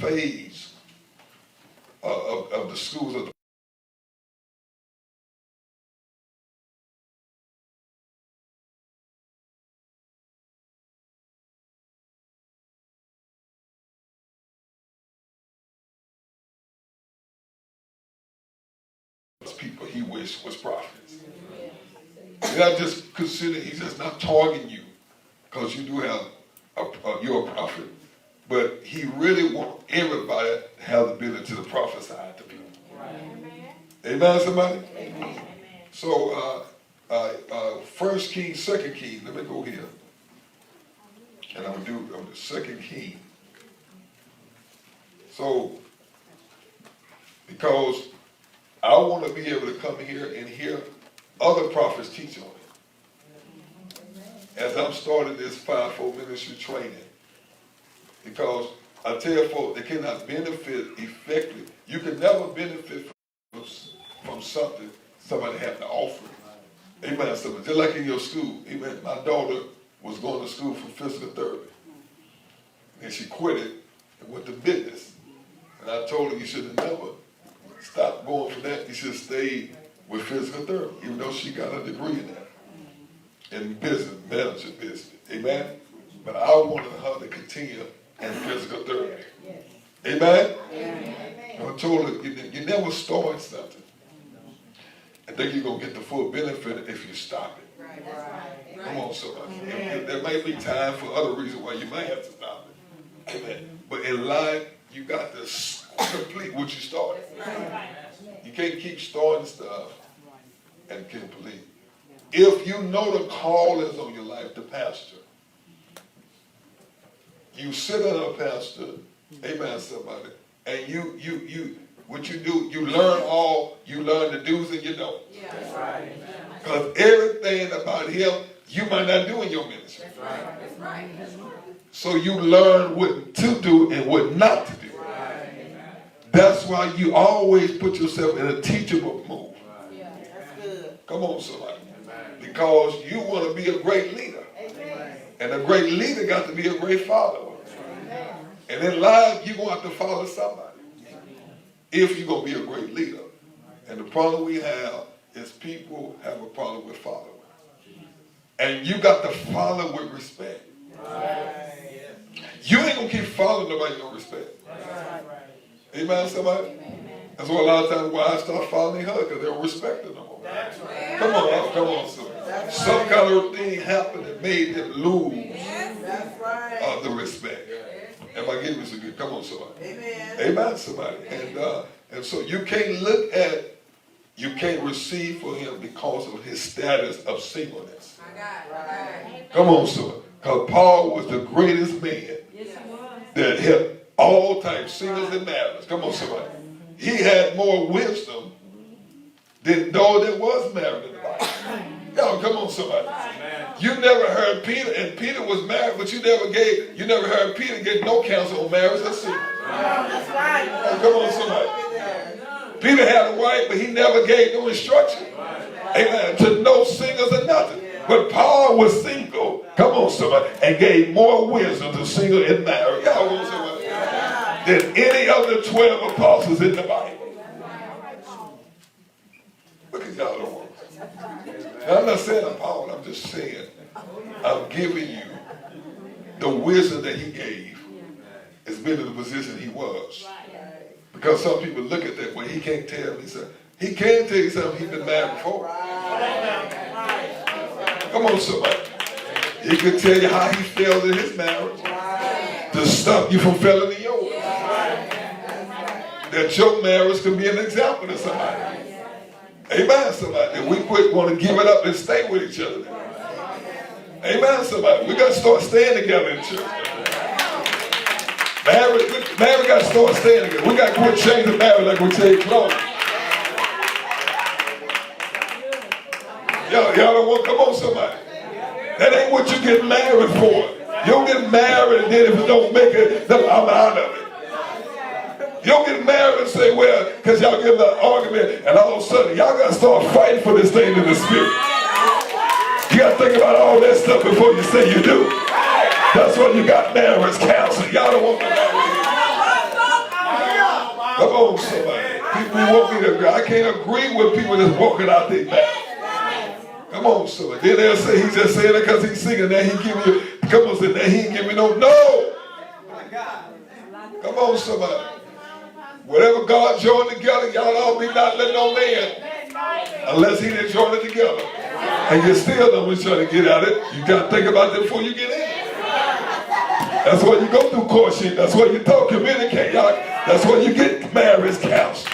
phase of the schools of the people he wished was prophets. And I just consider he's just not targeting you because you do have you're a prophet, but he really wants everybody to have the ability to prophesy to people. Amen, somebody? Amen. So, First King, Second King. Let me go here, and I'm gonna do the Second King. So, because I want to be able to come here and hear other prophets teach on it. As I'm starting this fivefold ministry training, because I tell folks they cannot benefit effectively. You can never benefit from something somebody had to offer. Amen. So just like in your school, amen. My daughter was going to school for physical therapy, and she quit it and went to business. And I told her you should have never stopped going for that. You should have stayed with physical therapy, even though she got a degree in that, in business, management business. Amen. But I wanted her to continue in physical therapy. Amen. I told her you never start something and think you're going to get the full benefit if you stop it. Come on, somebody. There may be time for other reasons why you might have to stop it. Amen. But in life, you got to complete what you started. You can't keep starting stuff and complete. If you know the call is on your life, the pastor, you sit on a pastor, amen, somebody, and you what you do, you learn the do's and you don't. Because everything about him, you might not do in your ministry. That's right. So you learn what to do and what not to do. That's why you always put yourself in a teachable move. That's good. Come on, somebody. Because you want to be a great leader. And a great leader got to be a great follower. And in life, you're going to have to follow somebody if you're going to be a great leader. And the problem we have is people have a problem with following. And you got to follow with respect. You ain't going to keep following nobody no respect. Amen, somebody? That's why a lot of times why I start following her, because they don't respect her no more. Come on, somebody. Some kind of thing happened that made them lose the respect. Am I giving you some good? Come on, somebody. Amen, somebody. And so you can't receive from him because of his status of singleness. Come on, somebody. Because Paul was the greatest man that helped all types, singles and marriages. Come on, somebody. He had more wisdom than those that was married in the Bible. Y'all, come on, somebody. You never heard Peter, and Peter was married, but you never heard Peter get no counsel on marriage or single. That's right. Oh, come on, somebody. Peter had a wife, but he never gave no instruction. Amen. To no singles or nothing. But Paul was single, come on, somebody, and gave more wisdom to single and married. Y'all, come on, somebody. Than any of the 12 apostles in the Bible. Look at y'all the ones. Now, I'm not saying I'm Paul, I'm just saying I'm giving you the wisdom that he gave has been in the position he was. Because some people look at that way. He can't tell me something. He can tell you something he's been married before. Come on, somebody. He could tell you how he failed in his marriage to stop you from failing in yours. That your marriage can be an example to somebody. Amen, somebody. And we want to give it up and stay with each other. Amen, somebody. We got to start staying together in church. Marriage got to start staying together. We got to quit changing marriage like we change clothes. Y'all don't want, come on, somebody. That ain't what you get married for. You don't get married and then if you don't make it, then I'm out of it. You don't get married and say, well, because y'all get an argument and all of a sudden y'all got to start fighting for this thing in the spirit. You got to think about all that stuff before you say you do. That's why you got marriage counseling. Y'all don't want to marry. Come on, somebody. People want me to agree. I can't agree with people that's walking out their back. Come on, somebody. Then they'll say he's just saying it because he's singing. Now he giving you, come on, say that he ain't giving no. Come on, somebody. Whatever God joined together, y'all all be not letting no man unless he didn't join it together. And you still don't be trying to get at it. You got to think about that before you get in. That's why you go through courtship. That's why you talk, communicate. Y'all. That's why you get marriage counseling.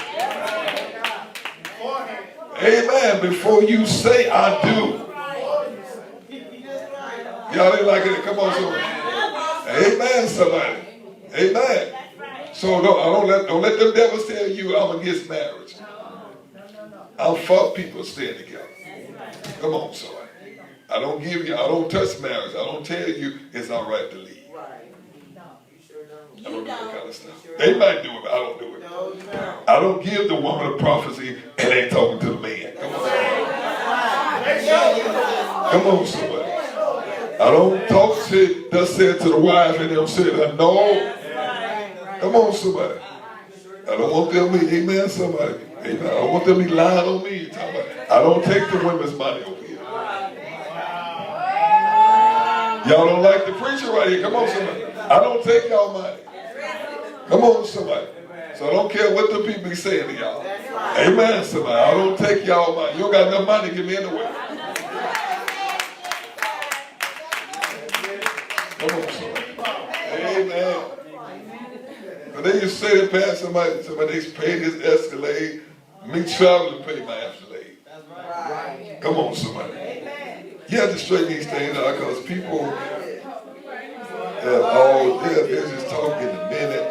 Amen. Before you say I do. Y'all ain't like it. Come on, somebody. Amen, somebody. Amen. So don't let them devils tell you I'm against marriage. I'm for people staying together. Come on, somebody. I don't touch marriage. I don't tell you it's all right to leave. I don't do that kind of stuff. They might do it, but I don't do it. I don't give the woman a prophecy and ain't talking to the man. Come on. Come on, somebody. I don't talk to, thus said to the wife and them say that, no. Come on, somebody. I don't want them to be, amen, somebody. Amen. I don't want them to be lying on me. I don't take the women's money over here. Y'all don't like the preacher right here. Come on, somebody. I don't take y'all money. Come on, somebody. So I don't care what the people be saying to y'all. Amen, somebody. I don't take y'all money. You don't got enough money to give me anyway. Come on, somebody. Amen. But they used to say that past somebody they paid his Escalade. Me traveling pay my Escalade. Come on, somebody. You have to straighten these things out because people they're just talking a minute.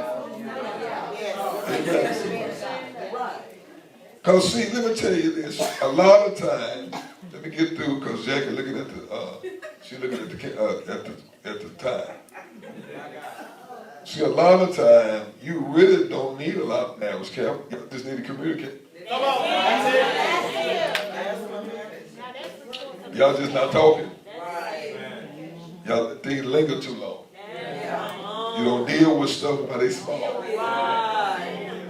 Because see, let me tell you this. A lot of times, let me get through because Jackie looking at she's looking at the time. See, a lot of time, you really don't need a lot of marriage camp. You just need to communicate. Come on. Y'all just not talking. Y'all, things linger too long. You don't deal with stuff while they small.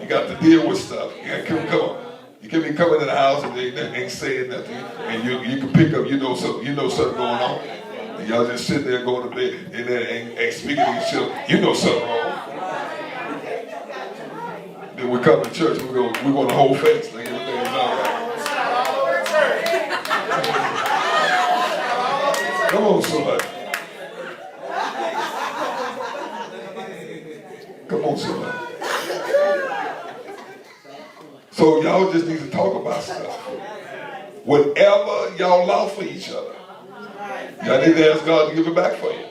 You got to deal with stuff. You can't come on. You can't be coming in the house and they ain't saying nothing. And you can pick up, you know something going on. And y'all just sit there going to bed and then ain't speaking to each other. You know something wrong. Then we come to church and we want the whole face. Like everything's all right. Come on, somebody. Come on, somebody. So y'all just need to talk about stuff. Whatever y'all lost for each other, y'all need to ask God to give it back for you.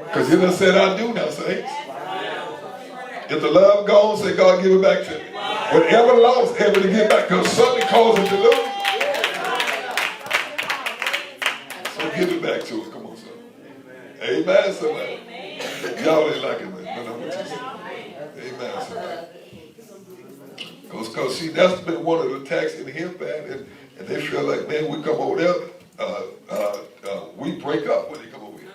Because you done said I do now, saints. If the love gone, say God give it back to me. Whatever lost, ever to get back. Because something caused it to lose. So give it back to it. Come on, son. Amen, somebody. Y'all ain't like it, man. But I'm with you. Amen, somebody. Because see, that's been one of the attacks in his band, and they feel like, man, we come over there, we break up when they come over here.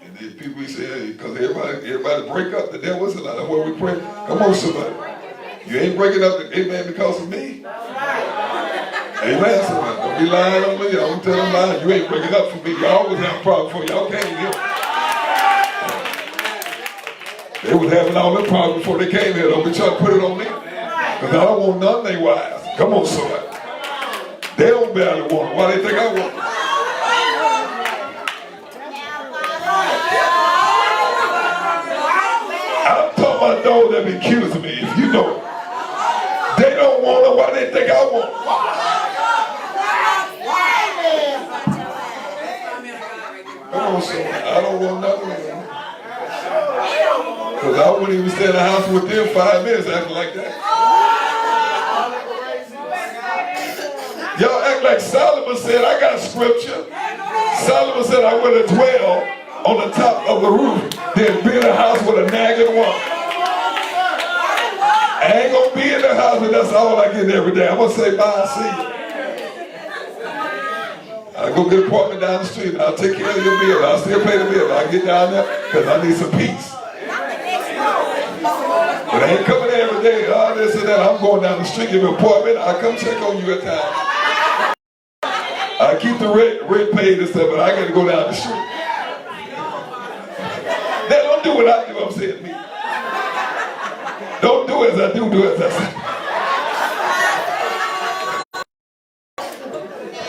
And then people say, because everybody break up, the devil is a lot. That's why we pray. Come on, somebody. You ain't breaking up, amen, because of me. Amen, somebody. Don't be lying on me. I don't tell them lying. You ain't breaking up for me. You always have a problem for y'all came here. They was having all that problem before they came here. Don't be trying to put it on me. Because I don't want none of their wives. Come on, somebody. They don't barely want it. Why they think I want it? I'm talking about those that be accusing me. If you know, they don't want it. Why they think I want it? Come on, somebody. I don't want nothing of them. Because I wouldn't even stay in the house with them 5 minutes acting like that. Y'all act like Solomon said, I got scripture. Solomon said, I would dwell on the top of the roof than be in a house with a nagging woman. I ain't going to be in the house, but that's all I get every day. I'm going to say bye, see you. I'll go get an apartment down the street. I'll take care of your bill. I'll still pay the bill. I'll get down there because I need some peace. But But I ain't coming every day. Oh, this and that. I'm going down the street, give an appointment. I come check on you at times. I keep the rent paid and stuff, but I got to go down the street. Now, don't do what I do. I'm saying me. Don't do as I do as I say.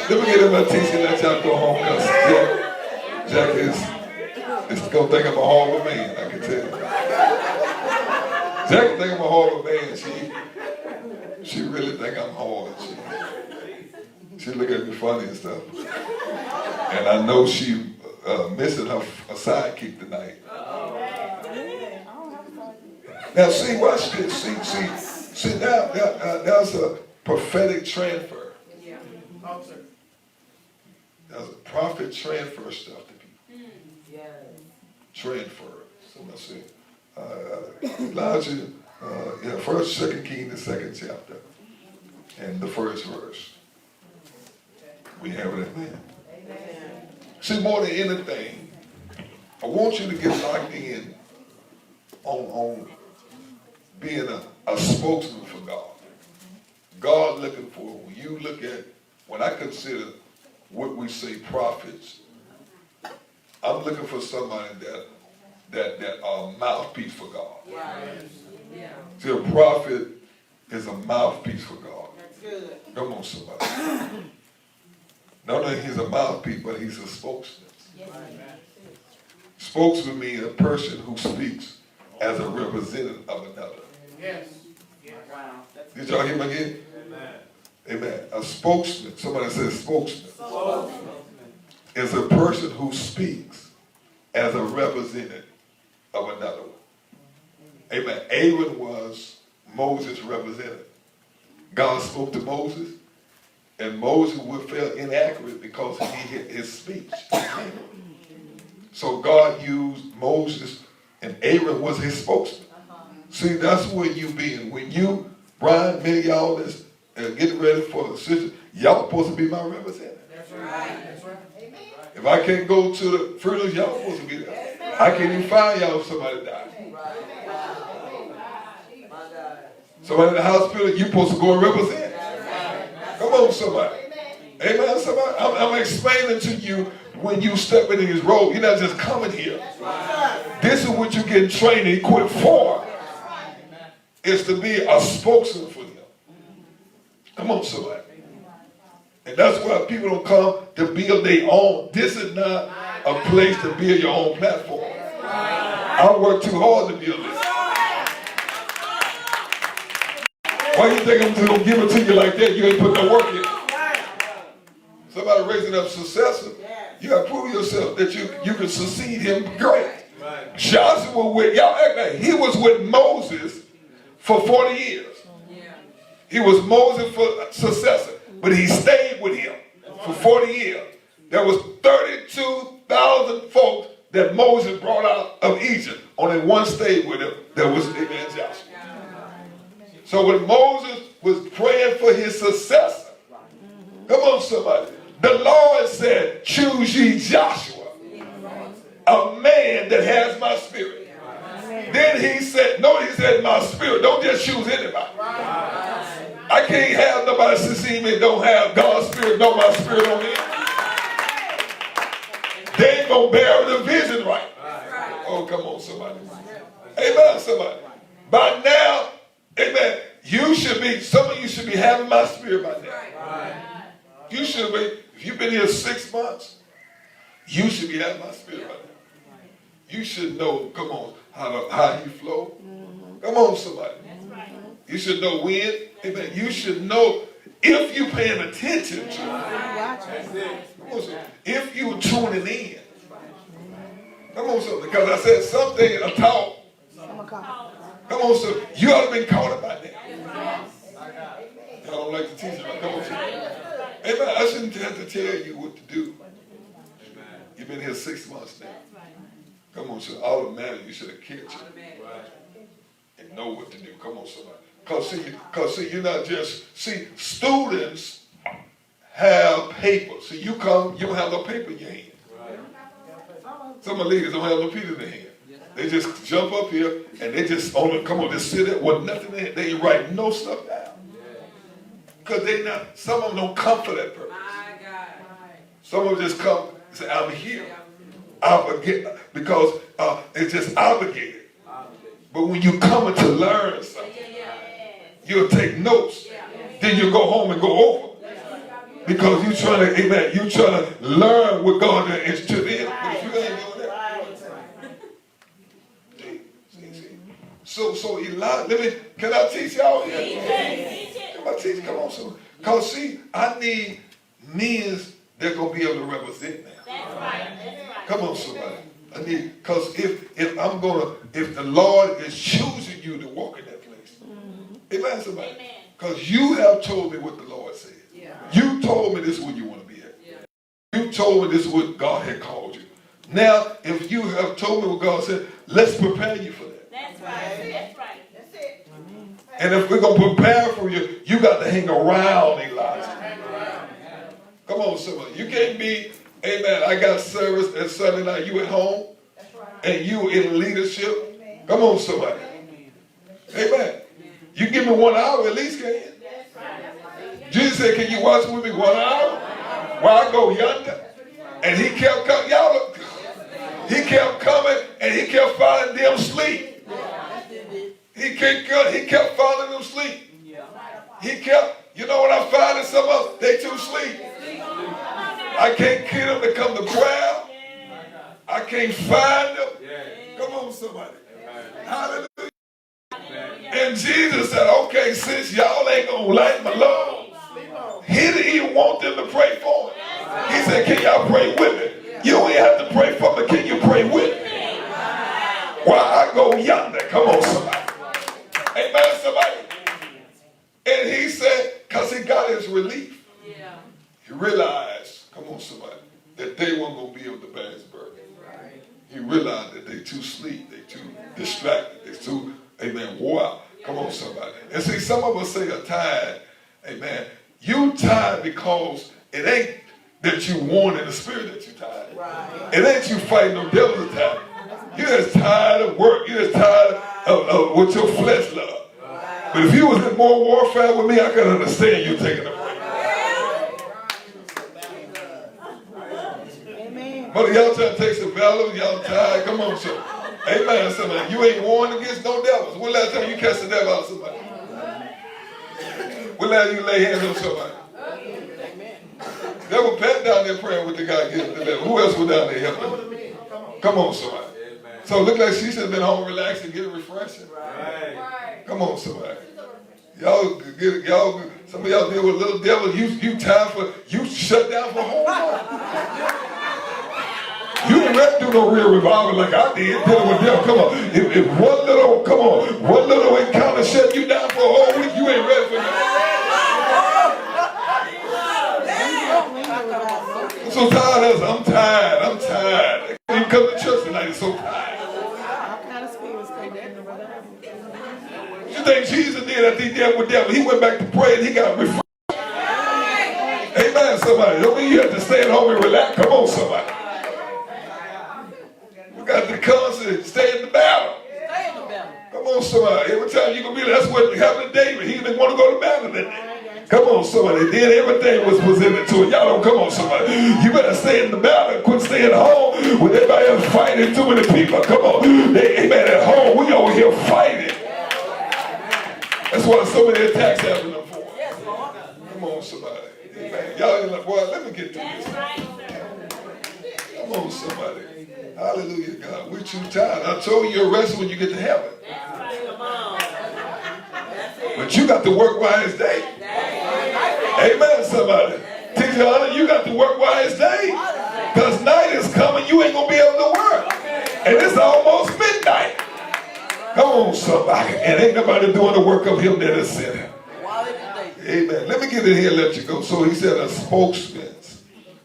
Let me get him a teacher and let y'all go home, because Jack is going to think I'm a horrible man, I can tell you. Jack can think I'm a horrible man. She really think I'm hard. She look at me funny and stuff. And I know she missing her sidekick tonight. Now see, watch this. See now that's a prophetic transfer. That's a prophet transfer stuff to people. Transfer. Somebody say, Elijah, first, second King, the second chapter, and the first verse. We have it, amen. See, more than anything, I want you to get locked in on being a spokesman for God. God looking for, when I consider what we say prophets, I'm looking for somebody that are a mouthpiece for God. See, a prophet is a mouthpiece for God. That's good. Come on, somebody. Not only he's a mouthpiece, but he's a spokesman. Yes. Spokesman means a person who speaks as a representative of another. Yes. Wow. Did y'all hear me again? Amen. Amen. A spokesman, somebody says spokesman, is a person who speaks as a representative of another one. Amen. Aaron was Moses' representative. God spoke to Moses, and Moses would feel inaccurate because he hit his speech. So God used Moses, and Aaron was his spokesman. See, that's where you being. When you, Brian, many of y'all that's getting ready for the sister, y'all supposed to be my representative. That's right. That's right. Amen. If I can't go to the funerals, y'all supposed to be there. I can't even find y'all if somebody died. Somebody in the hospital, you're supposed to go and represent. Come on, somebody. Amen, somebody. I'm explaining to you, when you step into his role, you're not just coming here. This is what you're getting trained and equipped for. Is to be a spokesman for him. Come on, somebody. And that's why people don't come to build their own. This is not a place to build your own platform. I work too hard to build this. Why do you think I'm just going to give it to you like that? You ain't put no work in. Somebody raising up successor, you got to prove yourself that you can succeed him great. Joshua y'all act like he was with Moses for 40 years. He was Moses' successor, but he stayed with him for 40 years. There was 32,000 folks that Moses brought out of Egypt. Only one stayed with him. That was Amen, Joshua. So when Moses was praying for his successor, come on, somebody, the Lord said, choose ye Joshua, a man that has my spirit. Then he said, he said, my spirit. Don't just choose anybody. I can't have nobody succeed me and don't have God's spirit, no my spirit on me. They ain't going to bear the vision right. Oh, come on, somebody. Amen, somebody. By now, amen, some of you should be having my spirit by now. You should be, if you've been here 6 months, you should be having my spirit by now. You should know, come on, how you flow. Come on, somebody. You should know when. Amen. You should know if you're paying attention to it. If you're tuning in. Come on, something. Because I said something, a talk. Come on, so you ought to be caught up by that. I don't like to teach you. Come on, amen. I shouldn't have to tell you what to do. You've been here 6 months now. Come on, so automatically you should have catch it and know what to do. Come on, somebody. Because see, you're not just, students have paper. See, you come, you don't have no paper in your hand. Some of the ladies don't have no paper in their hand. They just jump up here and they just just sit there with nothing in it. They write no stuff down. Because some of them don't come for that purpose. Some of them just come and say, I'm here. Because it's just obligated. But when you come to learn something, you'll take notes. Then you go home and go over. Because you're trying to learn what God is to them. But if you ain't doing that, so Elijah, can I teach y'all? Can I teach? Come on, so. Because see, I need men that gonna be able to represent now. That's right. Come on, somebody. Because if the Lord is choosing you to walk in that place, amen, somebody. Because you have told me what the Lord said. Yeah. You told me this is where you want to be at. Yeah. You told me this is what God had called you. Now, if you have told me what God said, let's prepare you for that. That's right. That's right. That's it. And if we're going to prepare for you, you got to hang around Elijah. Come on, somebody. You can't be, amen, I got service at Sunday night, you at home, and you in leadership. Amen. Come on, somebody. Amen. You give me 1 hour at least, can you? Jesus said, can you watch with me 1 hour? While I go yonder. And he kept coming. He kept coming and he kept finding them asleep. He kept finding them asleep. He kept, you know what I'm finding some of? They too asleep. I can't get them to come to prayer. I can't find them. Come on, somebody. Hallelujah. And Jesus said, okay, since y'all ain't going to like my Lord, he didn't even want them to pray for him. He said, can y'all pray with me? You don't even have to pray for me. Can you pray with me? While I go yonder. Come on, somebody. Amen, somebody. And he said, because he got his relief. He realized, come on, somebody, that they weren't going to be able to bear his burden. He realized that they too asleep. They too distracted. They too, amen, wore out. Come on, somebody. And see, some of us say are tired. Amen. You tired because it ain't that you want in the spirit that you tired. Right. It ain't you fighting no devils tired. You're just tired of work. You're just tired of what your flesh loves. Right. But if you was in more warfare with me, I could understand you taking a break. Amen. But y'all trying to take some valor. Y'all tired. Come on, sir. Amen, somebody. You ain't warned against no devils. When last time you cast the devil out of somebody? When last you lay hands on somebody? There was Pat down there praying with the guy getting delivered. Who else was down there helping? Come on, somebody. So it look like she should have been home relaxing, getting refreshing. Right. Come on, somebody. Some of y'all deal with little devil. You shut down for a whole month. You didn't have to do no real revival like I did, dealing with devil. Come on. If one little encounter shut you down for a whole week, you ain't ready for that. I'm so tired of us. I'm tired. I can't even come to church tonight. It's so tired. What you think Jesus did after he dealt with devil? He went back to pray and he got refreshed. Amen, somebody. Don't mean you have to stay at home and relax. Come on, somebody. We got to constantly stay in the battle. Come on, somebody. Every time you gonna be there, that's what happened to David. He didn't want to go to battle that day. Come on, somebody. Then everything was presented to it. Y'all don't come on, somebody. You better stay in the battle. Quit staying at home with everybody else fighting too many people. Come on. Amen. At home, we over here fighting. That's why so many attacks happen for. Come on, somebody. Amen. Y'all ain't like, boy, let me get through this. Come on, somebody. Hallelujah, God. We're too tired. I told you you're resting when you get to heaven. But you got to work while it's day. Amen, somebody. Teacher Honor, you got to work while it's day. Because night is coming, you ain't going to be able to work. And it's almost midnight. Come on, somebody. And ain't nobody doing the work of him that is sent him. Amen. Let me get in here and let you go. So he said a spokesman.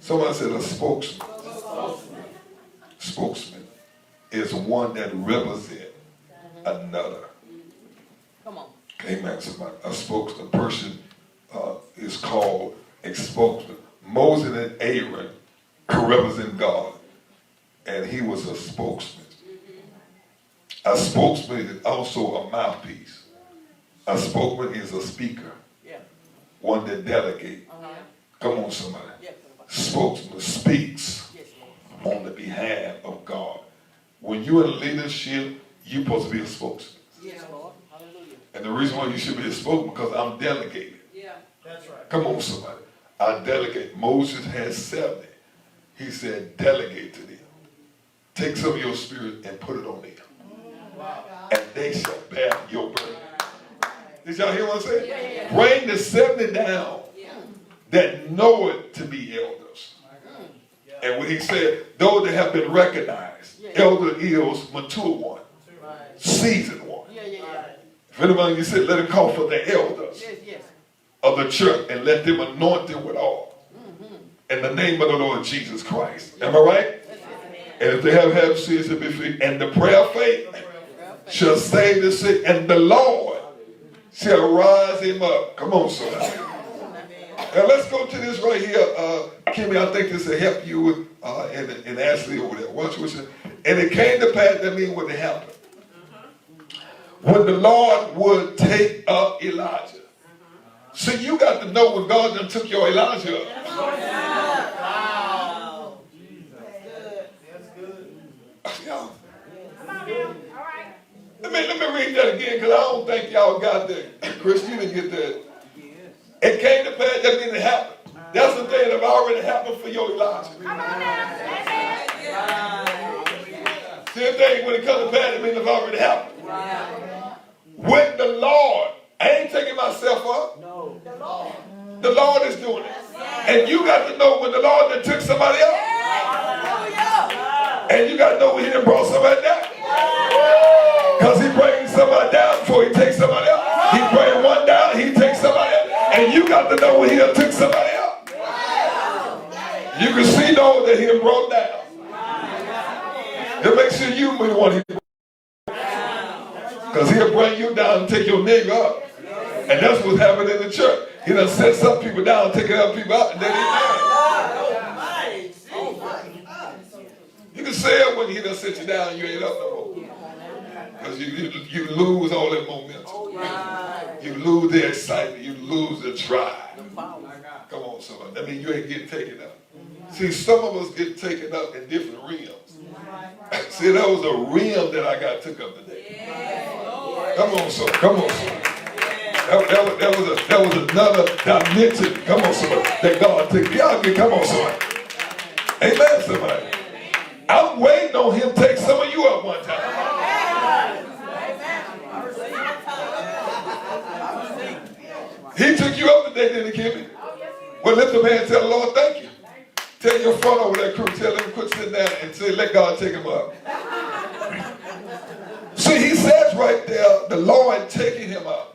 Somebody said a spokesman. Spokesman is one that represents another. Come on. Amen. Somebody. A spokesman person is called a spokesman. Moses and Aaron represent God, and he was a spokesman. A spokesman is also a mouthpiece. A spokesman is a speaker. Yeah. One that delegates. Come on, somebody. Yeah. Spokesman speaks on the behalf of God. When you're in leadership, you're supposed to be a spokesman. Yes, Lord. Hallelujah. And the reason why you should be a spokesman because I'm delegated. Yeah. That's right. Come on, somebody. I delegate. Moses had 70. He said, delegate to them. Take some of your spirit and put it on them. Wow. And they shall bear your burden. Did y'all hear what I'm saying? Yeah, yeah. Bring the 70 down that know it to be elders. And when he said, those that have been recognized, elder is mature one, seasoned one. If anybody you said, let him call for the elders of the church and let them anoint them with oil. In the name of the Lord Jesus Christ. Am I right? And if they have had sins to be free, and the prayer of faith shall save the sick, and the Lord shall rise him up. Come on, son. Now let's go to this right here. Kimmy, I think this will help you with, and Ashley over there. Watch what it. And it came to pass, that means what happened. When the Lord would take up Elijah. See, you got to know when God done took your Elijah up. Wow. That's good. Let me read that again because I don't think y'all got that. Chris, you didn't get that. It came to pass, that means it happened. That's the thing that already happened for your Elijah. Come on now. See the thing when it comes to pass, it means it's already happened. When the Lord, I ain't taking myself up. No. The Lord is doing it. And you got to know when the Lord done took somebody up. And you got to know when he done brought somebody down. Because he brings somebody down before he takes somebody up. He brings one down, he takes somebody up. And you got to know when he done took somebody up. You can see those that he done brought down. To make sure you be the one he brought down. Because he'll bring you down and take your nigga up. And that's what's happening in the church. He done set some people down, taking other people up, and then he married. You can say it when he done set you down and you ain't up no more. Because you lose all that momentum. You lose the excitement. You lose the drive. Come on, somebody. That means you ain't getting taken up. See, some of us get taken up in different realms. See, that was a realm that I got took up today. Come on, son. Come on, son. That was another dimension. Come on, somebody. That God took. Y'all get. Come on, somebody. Amen, somebody. I'm waiting on him to take some of you up one time. He took you up today, didn't he, Kimmy? Well, lift up hand and tell the Lord, thank you. Tell your front over that crew, tell them quit sitting down and say, let God take him up. See, he says right there, the Lord taking him up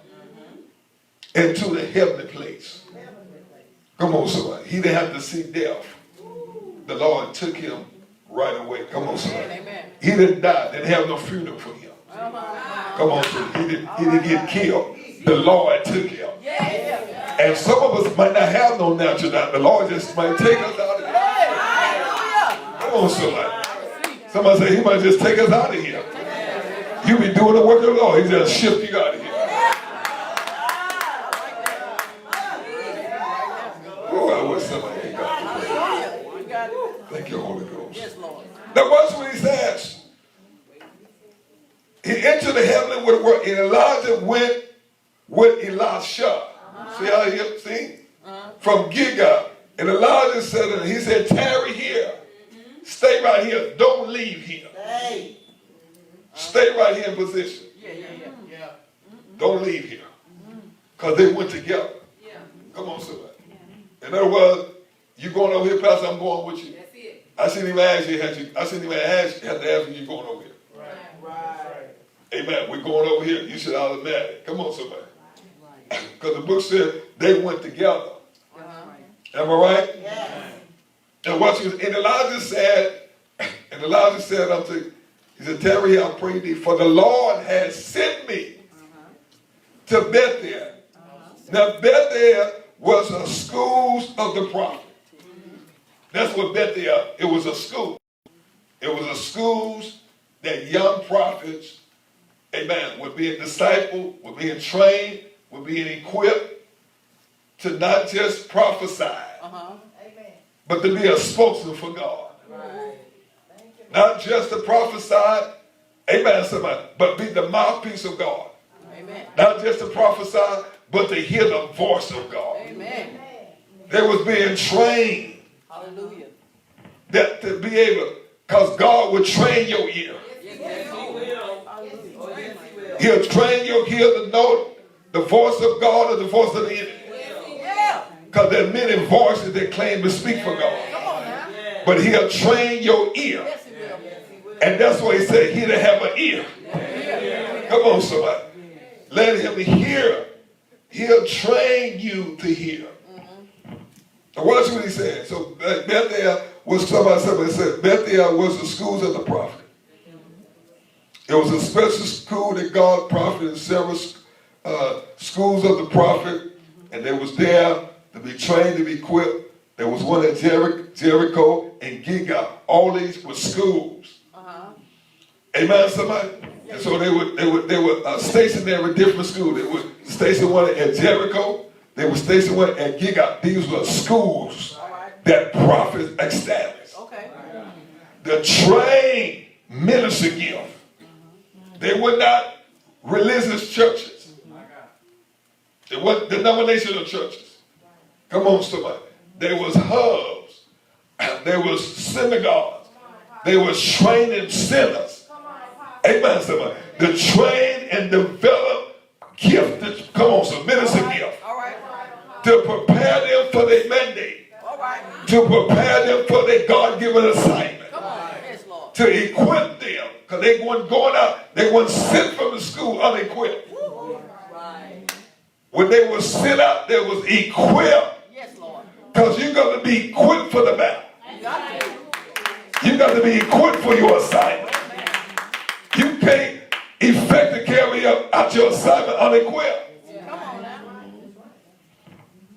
into the heavenly place. Come on, somebody. He didn't have to see death. The Lord took him right away. Come on, somebody. He didn't die. They didn't have no funeral for him. Come on, somebody. He didn't get killed. The Lord took him. And some of us might not have no natural death. The Lord just might take us out of here. Come on, somebody. Somebody say he might just take us out of here. You be doing the work of the Lord. He just shift you out of here. Oh, I wish somebody could go. Thank you, Holy Ghost. Now watch what he says. He entered the heavenly with work, and Elijah went with Elisha. See how he, see? From Gilgal. And Elijah said, and he said, tarry here. Stay right here. Don't leave here. Stay right here in position. Don't leave here. Because they went together. Come on, somebody. In other words, you going over here, Pastor, I'm going with you. I shouldn't even ask you, have to ask you going over here. Right. Amen. We're going over here. You should automatic. Come on, somebody. Because the book said they went together. Am I right? Yes. And watch this. And Elijah said unto, he said, tarry here, I pray thee, for the Lord has sent me to Bethel. Now Bethel was a school of the prophet. That's what Bethel, it was a school. It was a school that young prophets amen, we're being discipled, we're being trained, we're being equipped to not just prophesy, but to be a spokesman for God. Right. Not just to prophesy, amen, somebody, but be the mouthpiece of God. Amen. Not just to prophesy, but to hear the voice of God. Amen. They was being trained. Hallelujah. That to be able, because God will train your ear. Yes, He will. He'll train your ear to know the voice of God or the voice of the enemy. Because there are many voices that claim to speak for God. But He'll train your ear. And that's why He said, he that have an ear. Come on, somebody. Let him hear. He'll train you to hear. Now watch what He said. So Bethel was, somebody said, Bethel was the schools of the prophet. It was a special school that God profited in several schools of the prophet. And they was there to be trained, to be equipped. There was one at Jericho and Gilgal. All these were schools. Amen, somebody? And so they were stationed there with different schools. They were stationed one at Jericho. They were stationed one at Gilgal. These were schools that prophets established. The trained ministry gift. They were not religious churches. They weren't denominational churches. Come on, somebody. There was hubs. There was synagogues. They were training sinners. Amen, somebody. The trained and developed gift. Come on, some ministry gift. To prepare them for their mandate. To prepare them for their God-given assignment. To equip them. Because they weren't going out. They weren't sent from the school unequipped. When they were sent out, they was equipped. Because you're going to be equipped for the battle. You got to be equipped for your assignment. You can't effectively carry out your assignment unequipped.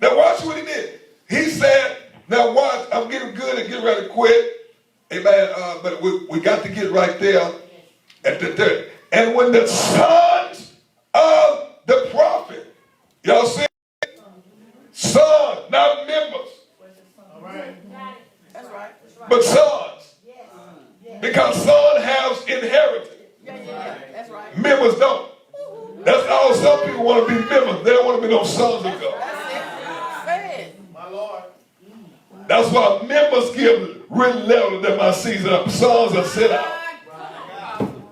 Now watch what He did. He said, now watch, I'm getting good and getting ready to quit. Amen. But we got to get right there at the third. And when the sons of the prophet, y'all see? Sons, not members. That's right. But sons. Because son has inheritance. That's right. Members don't. That's all some people want to be members. They don't want to be no sons of God. My Lord. That's why members give real level that my season up. Sons are sit out.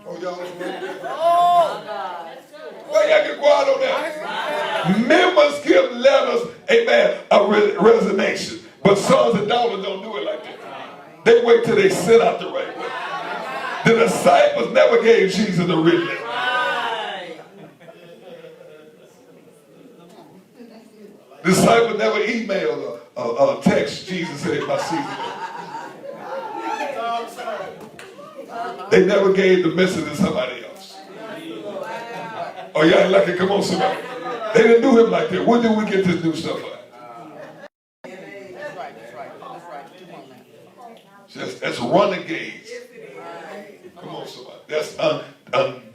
Oh, y'all. Well, y'all get quiet on that. Members give letters, amen, of resignation. But sons and daughters don't do it like that. They wait till they sit out the right way. The disciples never gave Jesus a written letter. Disciples never emailed or text Jesus said my season. They never gave the message to somebody else. Oh, y'all ain't like it? Come on, somebody. They didn't do him like that. When did we get this new stuff like? That's renegades. Come on, somebody. That's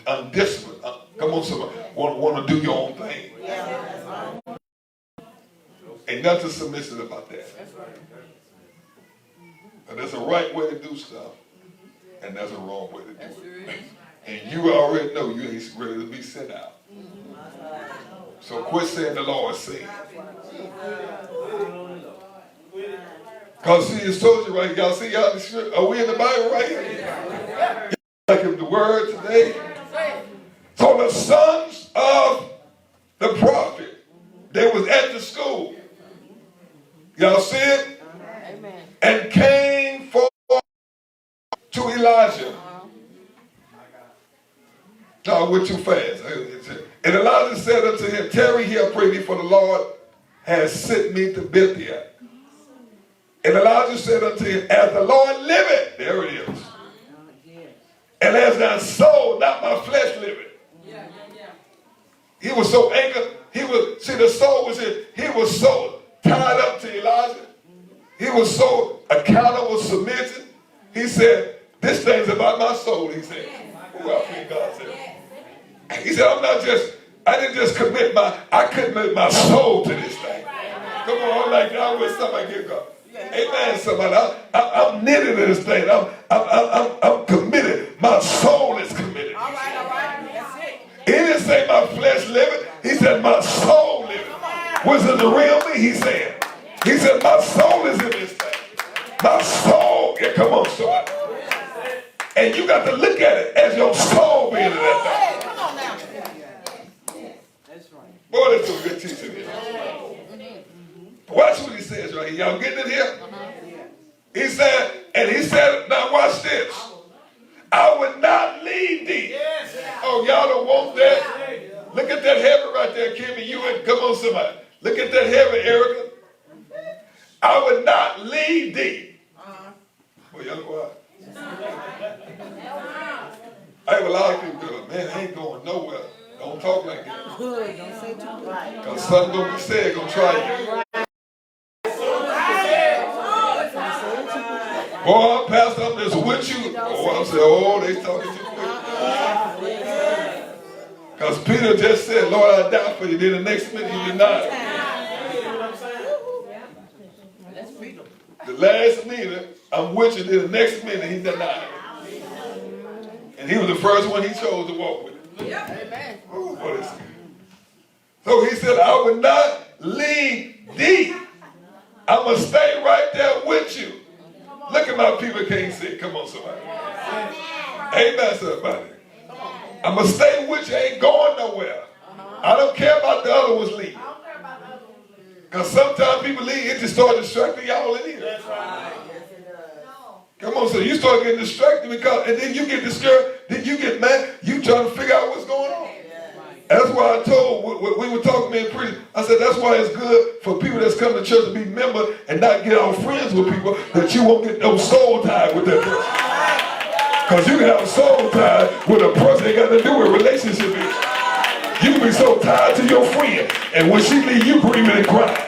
undisciplined. Come on, somebody. Want to do your own thing. Ain't nothing submissive about that. But there's a right way to do stuff, and there's a wrong way to do it. And you already know you ain't ready to be sent out. So quit saying the Lord said. Because see, it's told you right here. Y'all see, y'all, are we in the Bible right here? Like in the word today. So the sons of the prophet, they was at the school. Y'all see it? Amen. And came forth to Elijah. No, I went too fast. And Elijah said unto him, tarry here, pray thee, for the Lord has sent me to Bethel. And Elijah said unto him, as the Lord liveth, there it is. And as thy soul, not my flesh, liveth. He was so anchored. The soul was in. He was so tied up to Elijah. He was so accountable, submitted. He said, this thing's about my soul, he said. Oh, I feel God said. He said, I didn't just I committed my soul to this thing. Come on, like I wish somebody get God. Amen, somebody. I'm knitted to this thing. I'm committed. My soul is committed. All right. That's it. He didn't say my flesh living. He said my soul living. Was it the real me? He said my soul is in this thing. My soul. Yeah, come on, somebody. And you got to look at it as your soul being in that thing. Come on now. That's right. Boy, that's some good teaching here. Watch what he says right here. Y'all getting it here? He said, now watch this. I would not leave thee. Oh, y'all don't want that? Look at that heaven right there, Kimmy. Come on, somebody. Look at that heaven, Erica. I would not leave thee. Well, y'all quiet. I have a lot of people go, man, I ain't going nowhere. Don't talk like that. Good, don't say too much. Because something going to be said, going to try you. Boy, Pastor, I'm just with you. Oh, I'm saying, they talking too quick. Because Peter just said, Lord, I die for you. Then the next minute he denied. The last minute, I'm with you. Then the next minute he denied. And he was the first one he chose to walk with. Amen. What is it? So he said, I would not leave thee. I'm going to stay right there with you. Look at my people can't see. Come on, somebody. Amen, somebody. I'm going to stay with you. I ain't going nowhere. I don't care about the other ones leaving. Because sometimes people leave, it just start distracting y'all in here. That's right. Come on, so you start getting distracted and then you get discouraged, then you get mad, you trying to figure out what's going on. That's why I told, we were talking in prison, I said that's why it's good for people that's come to church to be members and not get all friends with people, that you won't get no soul tied with that person. Because you can have a soul tied with a person that got to do with relationship issues. You can be so tied to your friend, and when she leave, you screaming and crying.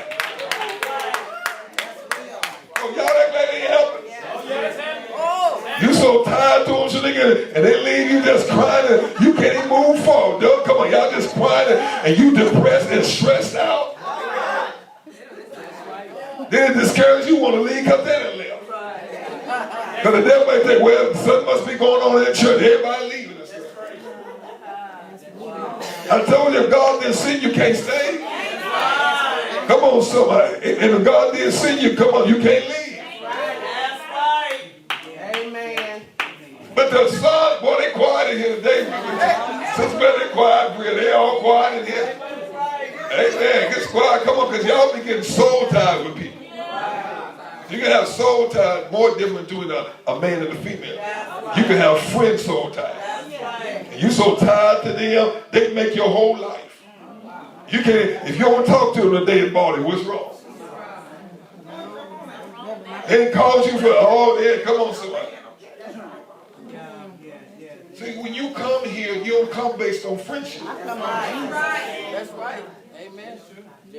You so tired to them, and they leave you just crying, and you can't even move forward. Dog. Come on, y'all just crying, and you depressed and stressed out. Then it discourages you, want to leave because they didn't live. Because the devil may think, well, something must be going on in the church. Everybody leaving us. I told you, if God didn't send you, can't stay. Come on, somebody. And if God didn't send you, come on, you can't leave. But the son, boy, they quiet in here today. Sister, they quiet, they all quiet in here. Amen. Get quiet. Come on, because y'all be getting soul tied with people. You can have soul tied more different between a man and a female. You can have friend soul tied. And you so tied to them, they make your whole life. You can't, if you don't talk to them today in body, what's wrong? They calls you for, come on, somebody. See, when you come here, you don't come based on friendship. That's right. Amen. I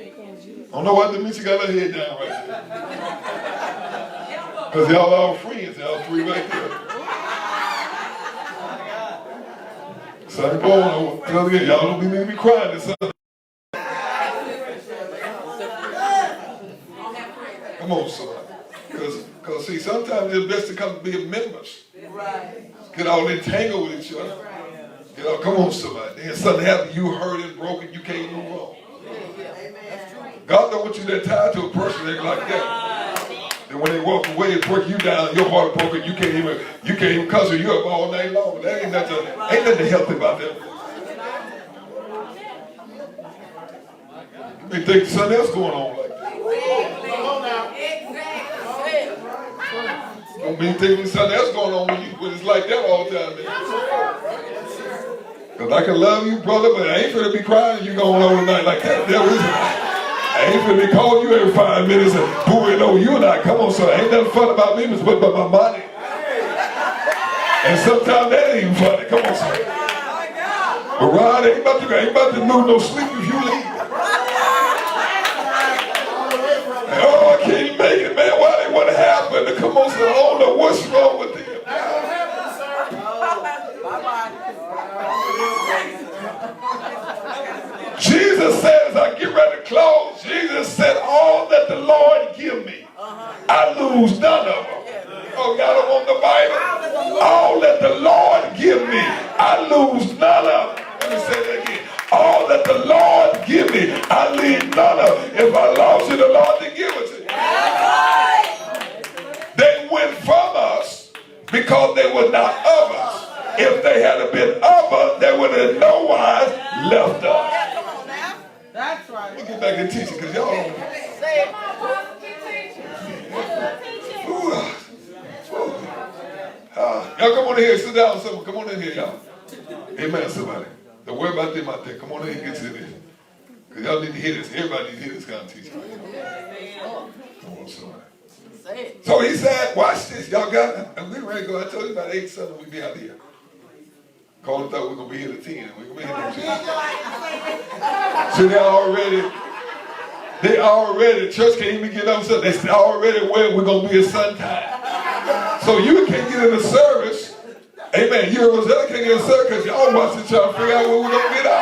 don't know why Demetri got her head down right there. Because y'all all friends, y'all three right there. Sunday morning, y'all don't be making me crying this Sunday. Come on, son. Because see, sometimes it's best to come to be members. Get all entangled with each other. Get all, come on, somebody. Then something happens, you hurt and broken, you can't move on. God don't want you that tied to a person like that. And when they walk away and break you down, your heart broken, you can't even cuss her, you up all night long. That ain't nothing healthy about that. You may think something else going on like that. Don't be thinking something else going on when it's like that all the time, man. Because I can love you, brother, but I ain't finna be crying you going on tonight like that. I ain't finna be calling you every 5 minutes and booing over you and I. Come on, son. Ain't nothing fun about me but my money. And sometimes that ain't even funny. Come on, son. But Ron, ain't about to lose no sleep if you leave. Oh, I can't make it, man. Why they want to happen? Come on, son. I don't know what's wrong with them. Jesus said, as I get ready to close, Jesus said, all that the Lord give me, I lose none of them. Oh, y'all don't want the Bible? All that the Lord give me, I lose none of them. Let me say that again. All that the Lord give me, I leave none of them. If I lost it, the Lord didn't give it to me. They went from us because they were not of us. If they had been of us, they would have no wise left us. That's right. Let me get back to teaching because y'all don't. Y'all come on in here, sit down, someone. Come on in here, y'all. Amen, somebody. Don't worry about them out there. Come on in here and get to this. Because y'all need to hear this. Everybody needs to hear this kind of teaching. Come on, somebody. So he said, watch this. Y'all got it. I'm getting ready to go. I told you about 8 Sunday we'd be out here. Colin thought we were going to be here at 10. We're going to be here at 10. So they already, church can't even get up. So they already where we're going to be at suntime. So you can't get in the service. Amen. You and Rosella can't get in the service because y'all watching trying to figure out where we're going to get out.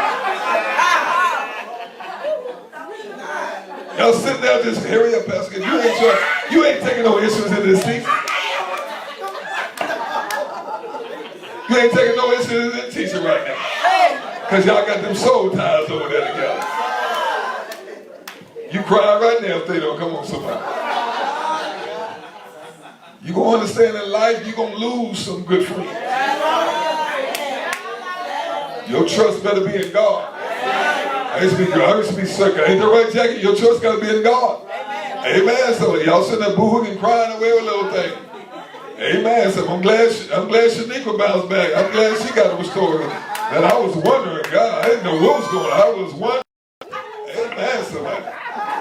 Y'all sitting there just, hurry up, Pastor. You ain't taking no issues in this seat. You ain't taking no issues in this teaching right now. Because y'all got them soul ties over there together. You cry right now if they don't. Come on, somebody. You're going to understand in life, you're going to lose some good friends. Your trust better be in God. I used to be circle. Ain't that right, Jackie? Your trust got to be in God. Amen. So y'all sitting there boohooing and crying away with little thing. Amen. So I'm glad Shaniqua bounced back. I'm glad she got restored. And I was wondering, God, I didn't know what was going on. I was wondering. Amen. Somebody.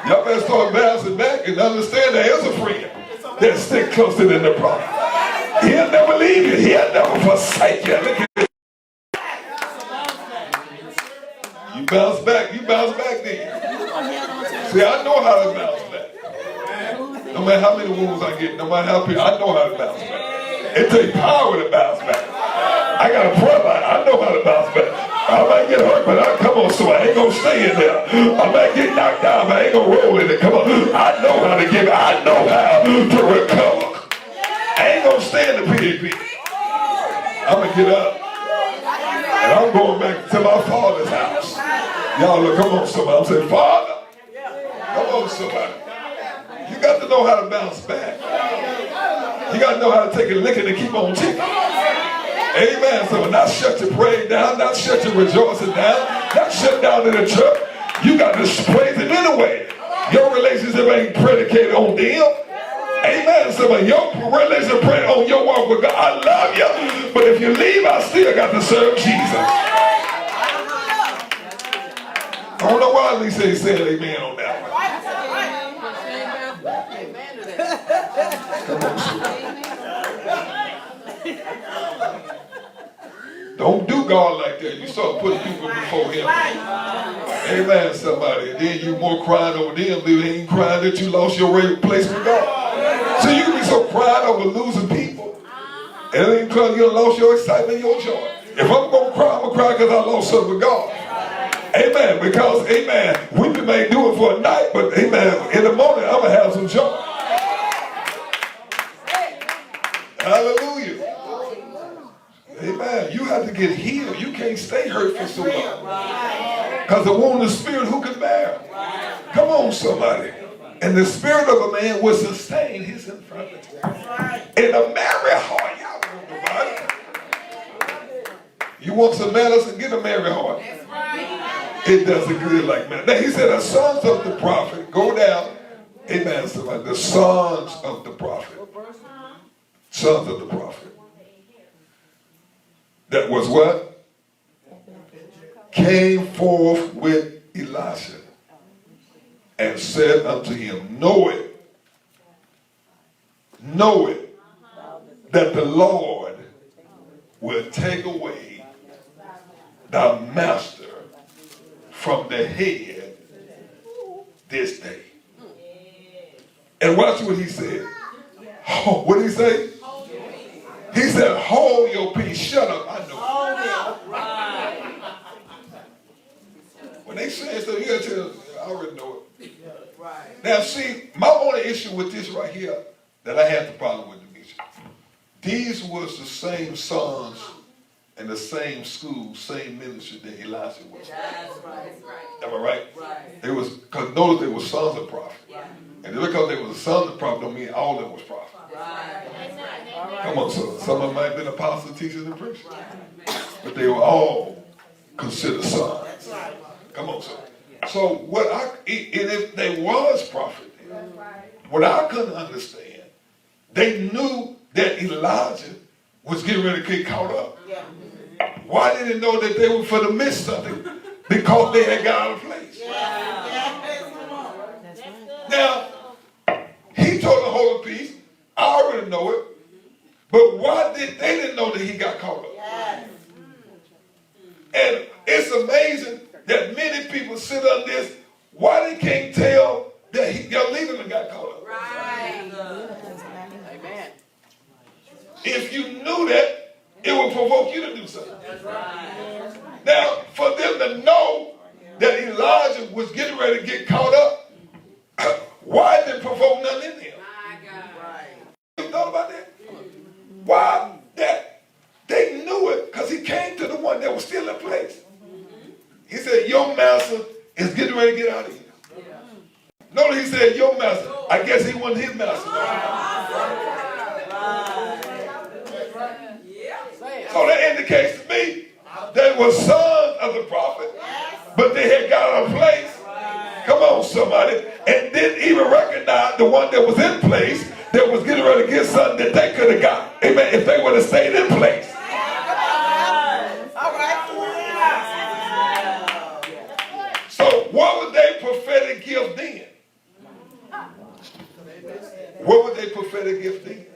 Y'all better start bouncing back and understand there is a friend that stick closer than the prophet. He'll never leave you. He'll never forsake you. Look at this. You bounce back then. See, I know how to bounce back. No matter how many wounds I get, no matter how big, I know how to bounce back. It takes power to bounce back. I got a prayer line. I know how to bounce back. I might get hurt, but I come on, so I ain't gonna stay in there. I might get knocked down, but I ain't gonna roll in it. Come on. I know how to give it. I know how to recover. I ain't gonna stay in the PAP. I'm gonna get up. And I'm going back to my father's house. Y'all look, come on, somebody. I'm saying, Father, come on, somebody. You got to know how to bounce back. You got to know how to take a licking and keep on ticking. Amen. So not shut your praise down, not shut your rejoicing down, not shut down in the church. You got to praise him anyway. Your relationship ain't predicated on them. Amen. So your relationship predicated on your walk with God. I love you, but if you leave, I still got to serve Jesus. I don't know why Lisa ain't saying amen on that one. Don't do God like that. You start putting people before him. Amen, somebody. And then you more crying over them than you ain't crying that you lost your place with God. So you can be so crying over losing people. And it ain't because you lost your excitement, your joy. If I'm going to cry, I'm going to cry because I lost something with God. Amen. Because, amen, we may do it for a night, but, amen, in the morning, I'm going to have some joy. Hallelujah. Amen. You have to get healed. You can't stay hurt for so long. Because the wound of the spirit, who can bear? Come on, somebody. And the spirit of a man will sustain his infirmity. In a merry heart, y'all want the Bible. You want some medicine? Get a merry heart. It does it good like man. Now he said, the sons of the prophet, go down. Amen. Somebody. The sons of the prophet. Sons of the prophet. That was what? Came forth with Elisha and said unto him, know it, that the Lord will take away thy master from the head this day. And watch what he said. Oh, what did he say? He said, hold your peace. Shut up. I know. When they they saying stuff, you got to tell them, I already know it. Right. Now see, my only issue with this right here that I had the problem with, Demetri, these was the same sons and the same school, same ministry that Elijah was. That's right. Am I right? Right. It was, because notice they were sons of prophets. Right. And just because they were sons of prophets don't mean all of them was prophets. Right. All right. Come on, so some of them might have been apostles, teachers, and preachers. But they were all considered sons. That's right. Come on, so. So what I, and if they was prophet, what I couldn't understand, they knew that Elijah was getting ready to get caught up. Yeah. Why didn't they know that they were for to miss something? Because they had got out of place. Now, he told the whole piece, I already know it, but why did they didn't know that he got caught up? Yes. And it's amazing that many people sit on this, why they can't tell that your leader got caught up. Right. Amen. If you knew that, it would provoke you to do something. That's right. Now, for them to know that Elijah was getting ready to get caught up, why did it provoke nothing in him? Right. You thought about that? Why? That they knew it because he came to the one that was still in place. He said, your master is getting ready to get out of here. Notice he said, your master. I guess he wasn't his master. So that indicates to me they were sons of the prophet, but they had got out of place. Come on, somebody. And didn't even recognize the one that was in place that was getting ready to get something that they could have got. Amen. If they would have stayed in place. All right. So what would they prophetic gift then? What would they prophetic gift then?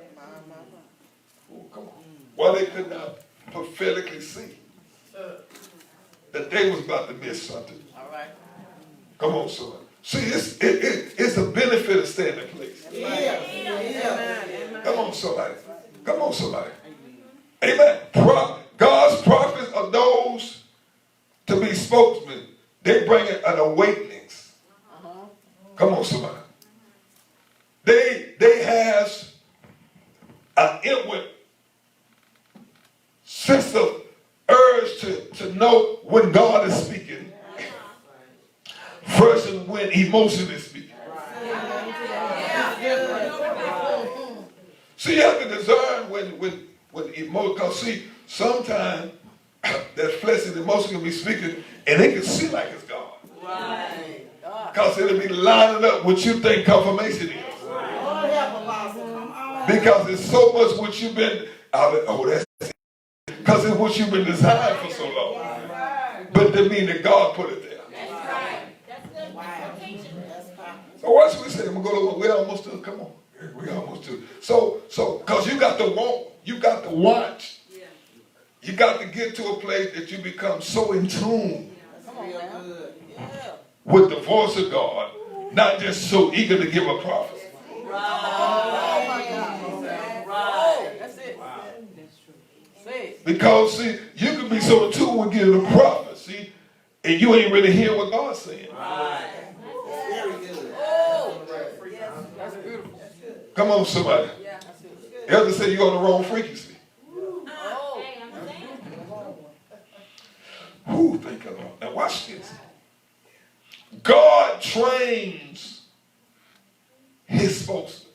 Oh, come on. Well, they could not prophetically see that they was about to miss something. All right. Come on, son. See, it's a benefit of staying in place. Yeah. Come on, somebody. Come on, somebody. Amen. God's prophets are those to be spokesmen. They bring an awakenings. Come on, somebody. They has an inward sense of urge to know when God is speaking versus when emotion is speaking. See, you have to discern when emotion, because see, sometimes that flesh and emotion can be speaking and it can seem like it's God. Right. Because it'll be lining up what you think confirmation is. Because it's so much what you've been, that's it. Because it's what you've been designed for so long. But that mean that God put it there. So what should we say? I'm going to go to, we almost do, come on. We almost do. So, because you got to walk, you got to watch. You got to get to a place that you become so in tune with the voice of God, not just so eager to give a prophecy. Because, see, you can be so in tune with giving a prophecy, and you ain't really hearing what God's saying. Very good. That's beautiful. Come on, somebody. You have to say you're on the wrong frequency. Who think of it? Now watch this. God trains his spokesman.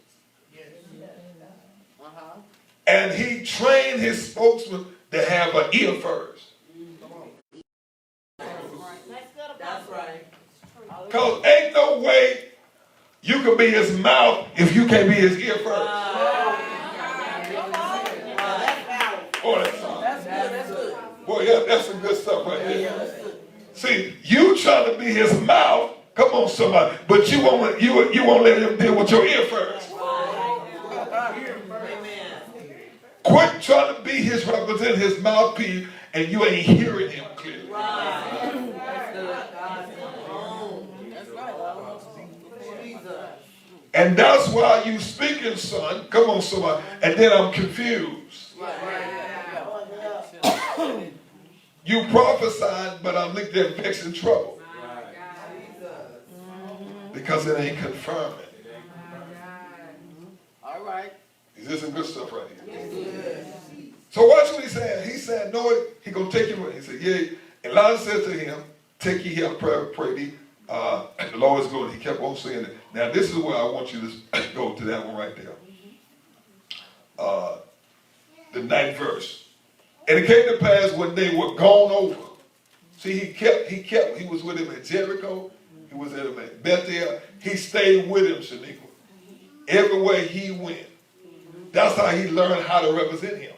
And he trained his spokesman to have an ear first. That's right. Because ain't no way you can be his mouth if you can't be his ear first. Boy, That's good. boy, yeah, that's some good stuff right there. See, you trying to be his mouth, come on somebody, but you won't let him deal with your ear first. Quit trying to be his representative, his mouthpiece, and you ain't hearing him clearly. And that's why you speaking, son. Come on, somebody. And then I'm confused. You prophesied, but I'm linked there vexed in trouble. because it ain't confirming. All right. Is this some good stuff right here? So watch what he said. He said, no, he going to take you. He said, yeah. And Elijah said to him, take ye here, pray thee. And the Lord is good. He kept on saying it. Now this is where I want you to go to that one right there. The 9th verse. And it came to pass when they were gone over. See, he was with him at Jericho. He was at him at Bethel. He stayed with him, Shaniqua. Everywhere he went. That's how he learned how to represent him.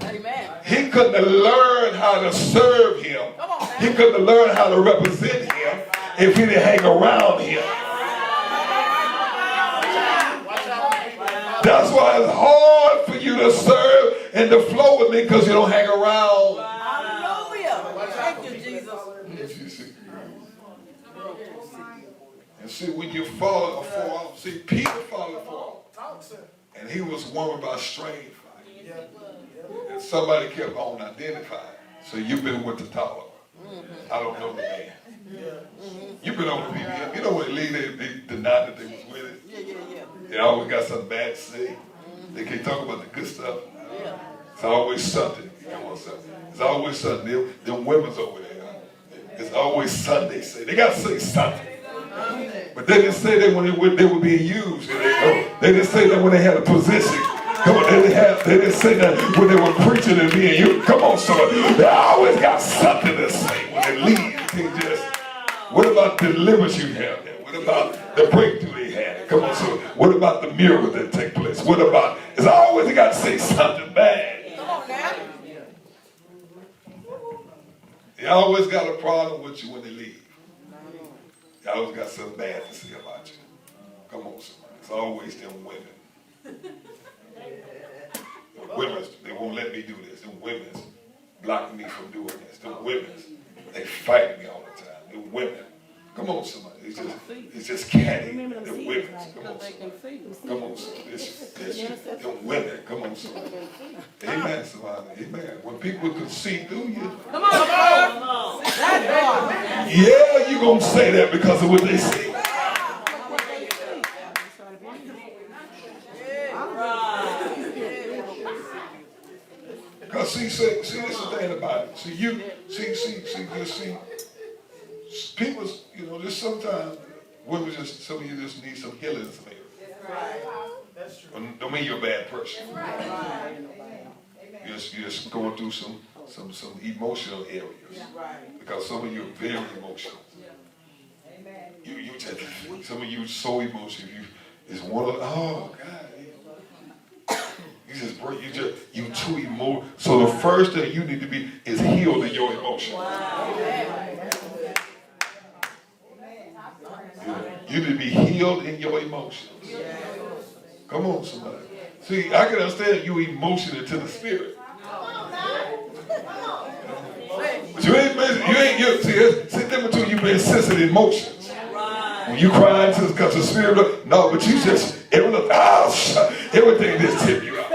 Amen. He couldn't have learned how to serve him. He couldn't have learned how to represent him if he didn't hang around him. That's why it's hard for you to serve and to flow with me because you don't hang around. Hallelujah. Thank you, Jesus. And see, when you fall off, see, Peter followed off. And he was warmed by strange fire. And somebody kept on identifying. So you've been with the Tolliver. I don't know the man. You've been over people. You know when they leave, they deny that they was with it. They always got something bad to say. They can't talk about the good stuff. It's always something. It's always something. Them women's over there. It's always Sunday. They got to say something. But they didn't say that when they were being used. They didn't say that when they had a position. Come on, they didn't say that when they were preaching and being used. Come on, somebody. They always got something to say when they leave. They just, what about the deliverance you have there? What about the breakthrough they had? Come on, so what about the miracle that take place? What about, it's always they got to say something bad. Come on now. They always got a problem with you when they leave. They always got something bad to say about you. Come on, somebody. It's always them women. The women, they won't let me do this. The women's blocking me from doing this. The women's, they fight me all the time. The women. Come on, somebody. It's just catty. The women's. Come on, somebody. Come on, somebody. The women. Come on, somebody. Amen, somebody. Amen. When people can see through you. Come on, come on. Yeah, you're going to say that because of what they see. Because see, this is the thing about it. See, you see, people, you know, just sometimes women just, some of you just need some healing in some areas. That's true. Don't mean you're a bad person. You're just going through some emotional areas. Because some of you are very emotional. You just, some of you are so emotional. It's one of, oh God. You too emotional. So the first thing you need to be is healed in your emotions. You need to be healed in your emotions. Come on, somebody. See, I can understand you emotional to the spirit. But you ain't see, different between you being sensitive emotions. When you crying because the spirit, no, but you just, everything just tip you out.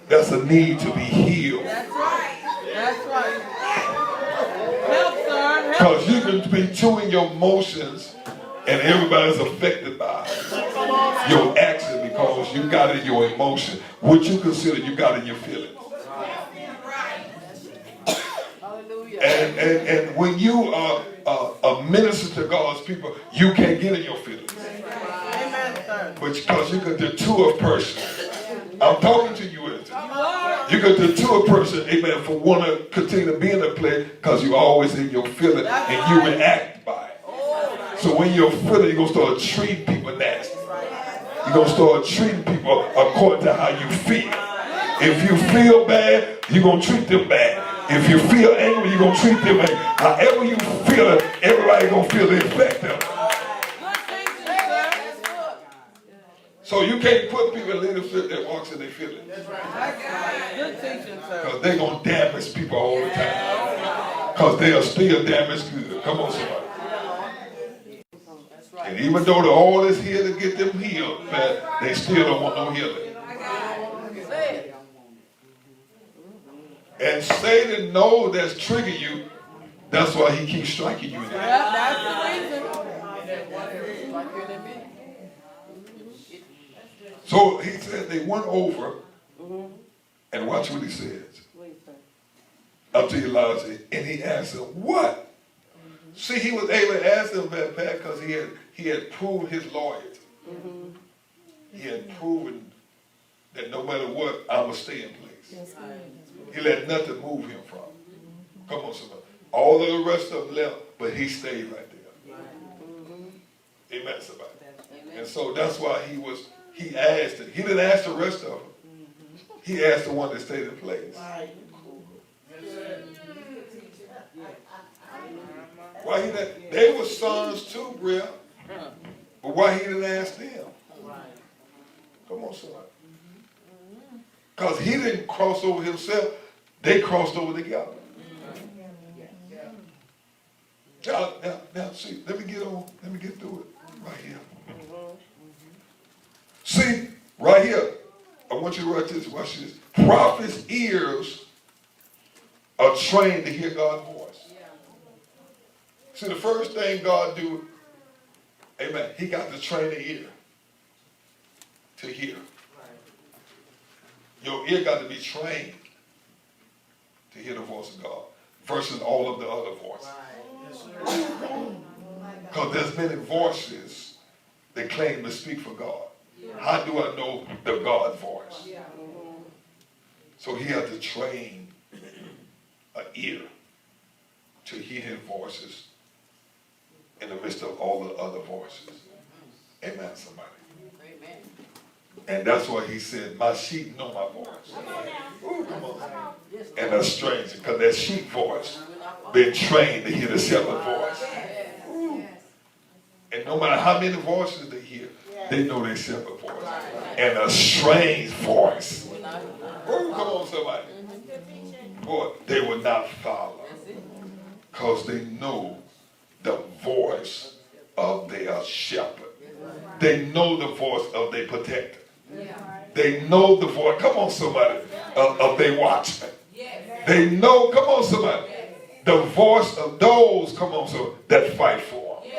That's a need to be healed. That's right. That's right. Help, sir. Because you can be chewing your emotions and everybody's affected by your action because you got in your emotion. What you consider you got in your feelings. And when you are a minister to God's people, you can't get in your feelings. But because you can detour a person. I'm talking to you. You can detour a person, amen, for want to continue to be in the place because you're always in your feeling and you react by it. So when you're feeling, you're going to start treating people nasty. You're going to start treating people according to how you feel. If you feel bad, you're going to treat them bad. If you feel angry, you're going to treat them angry. However you feel it, everybody's going to feel the effect of it. So you can't put people in leadership that walks in their feelings. That's right. Good teaching, sir. Because they're going to damage people all the time. Because they are still damaged good. Come on, somebody. And even though the oil is here to get them healed, they still don't want no healing. And Satan knows that's triggering you That's why he keeps striking you in Yep, that. that's the reason. So he said they went over, and watch what he says. Up to Elijah, and he asked him, what? See, he was able to ask him that because he had proved his loyalty. He had proven that no matter what, I will stay in place. He let nothing move him from. Come on, somebody. All of the rest of them left, but he stayed right there. Amen, somebody. And so that's why he asked it. He didn't ask the rest of them. He asked the one that stayed in place. Why he didn't? They were sons too, Bria. But why he didn't ask them? Come on, somebody. Because he didn't cross over himself. They crossed over together. Now, see, let me get through it right here. See, right here, I want you to write this, watch this. Prophets' ears are trained to hear God's voice. See, the first thing God do, amen, he got to train the ear to hear. Your ear got to be trained to hear the voice of God versus all of the other voices. Because there's many voices that claim to speak for God. How do I know the God voice? So he had to train an ear to hear his voices in the midst of all the other voices. Amen, somebody. And that's why he said, my sheep know my voice. Ooh, come on. And a stranger, because that sheep voice been trained to hear the shepherd voice. Ooh. And no matter how many voices they hear, they know their shepherd voice. And a strange voice. Ooh, come on, somebody. Boy, they will not follow. Because they know the voice of their shepherd. They know the voice of their protector. They know the voice, come on somebody, of their watchman. They know, come on somebody, the voice of those, come on somebody, that fight for them.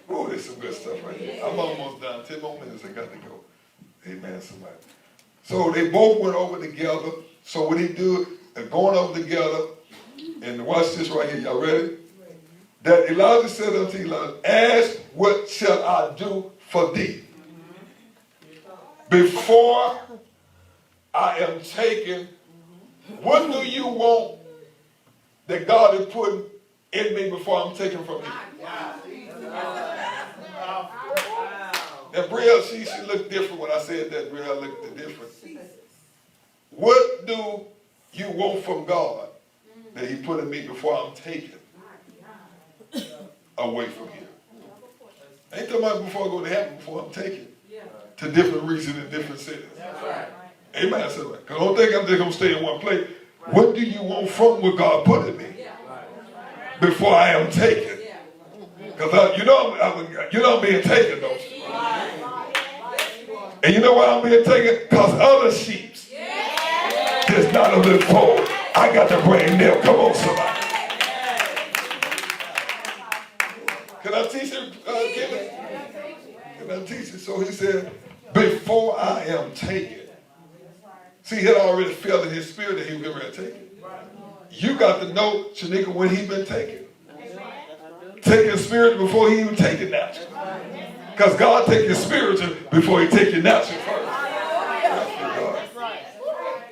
Oh, there's some good stuff right here. I'm almost done. 10 more minutes, I got to go. Amen, somebody. So they both went over together. So what he do, going over together, and watch this right here. Y'all ready? That Elijah said unto Elijah, ask what shall I do for thee before I am taken? What do you want that God is putting in me before I'm taken from you? Now, Bria, she looked different when I said that. Bria looked different. What do you want from God that he put in me before I'm taken away from here? I ain't talking about before I go to heaven, before I'm taken to different regions in different cities. Amen. Because I don't think I'm just going to stay in one place. What do you want from what God put in me before I am taken? Because you know I'm being taken, don't you? And you know why I'm being taken? Because other sheep that's not of this fold, I got to bring them. Come on, somebody. Can I teach him? Can I teach it? So he said, before I am taken. See, he had already felt in his spirit that he was getting ready to take it. You got to know, Shanika, when he been taken. Taking spiritual before he even take it natural. Because God take your spiritual before he take your natural first.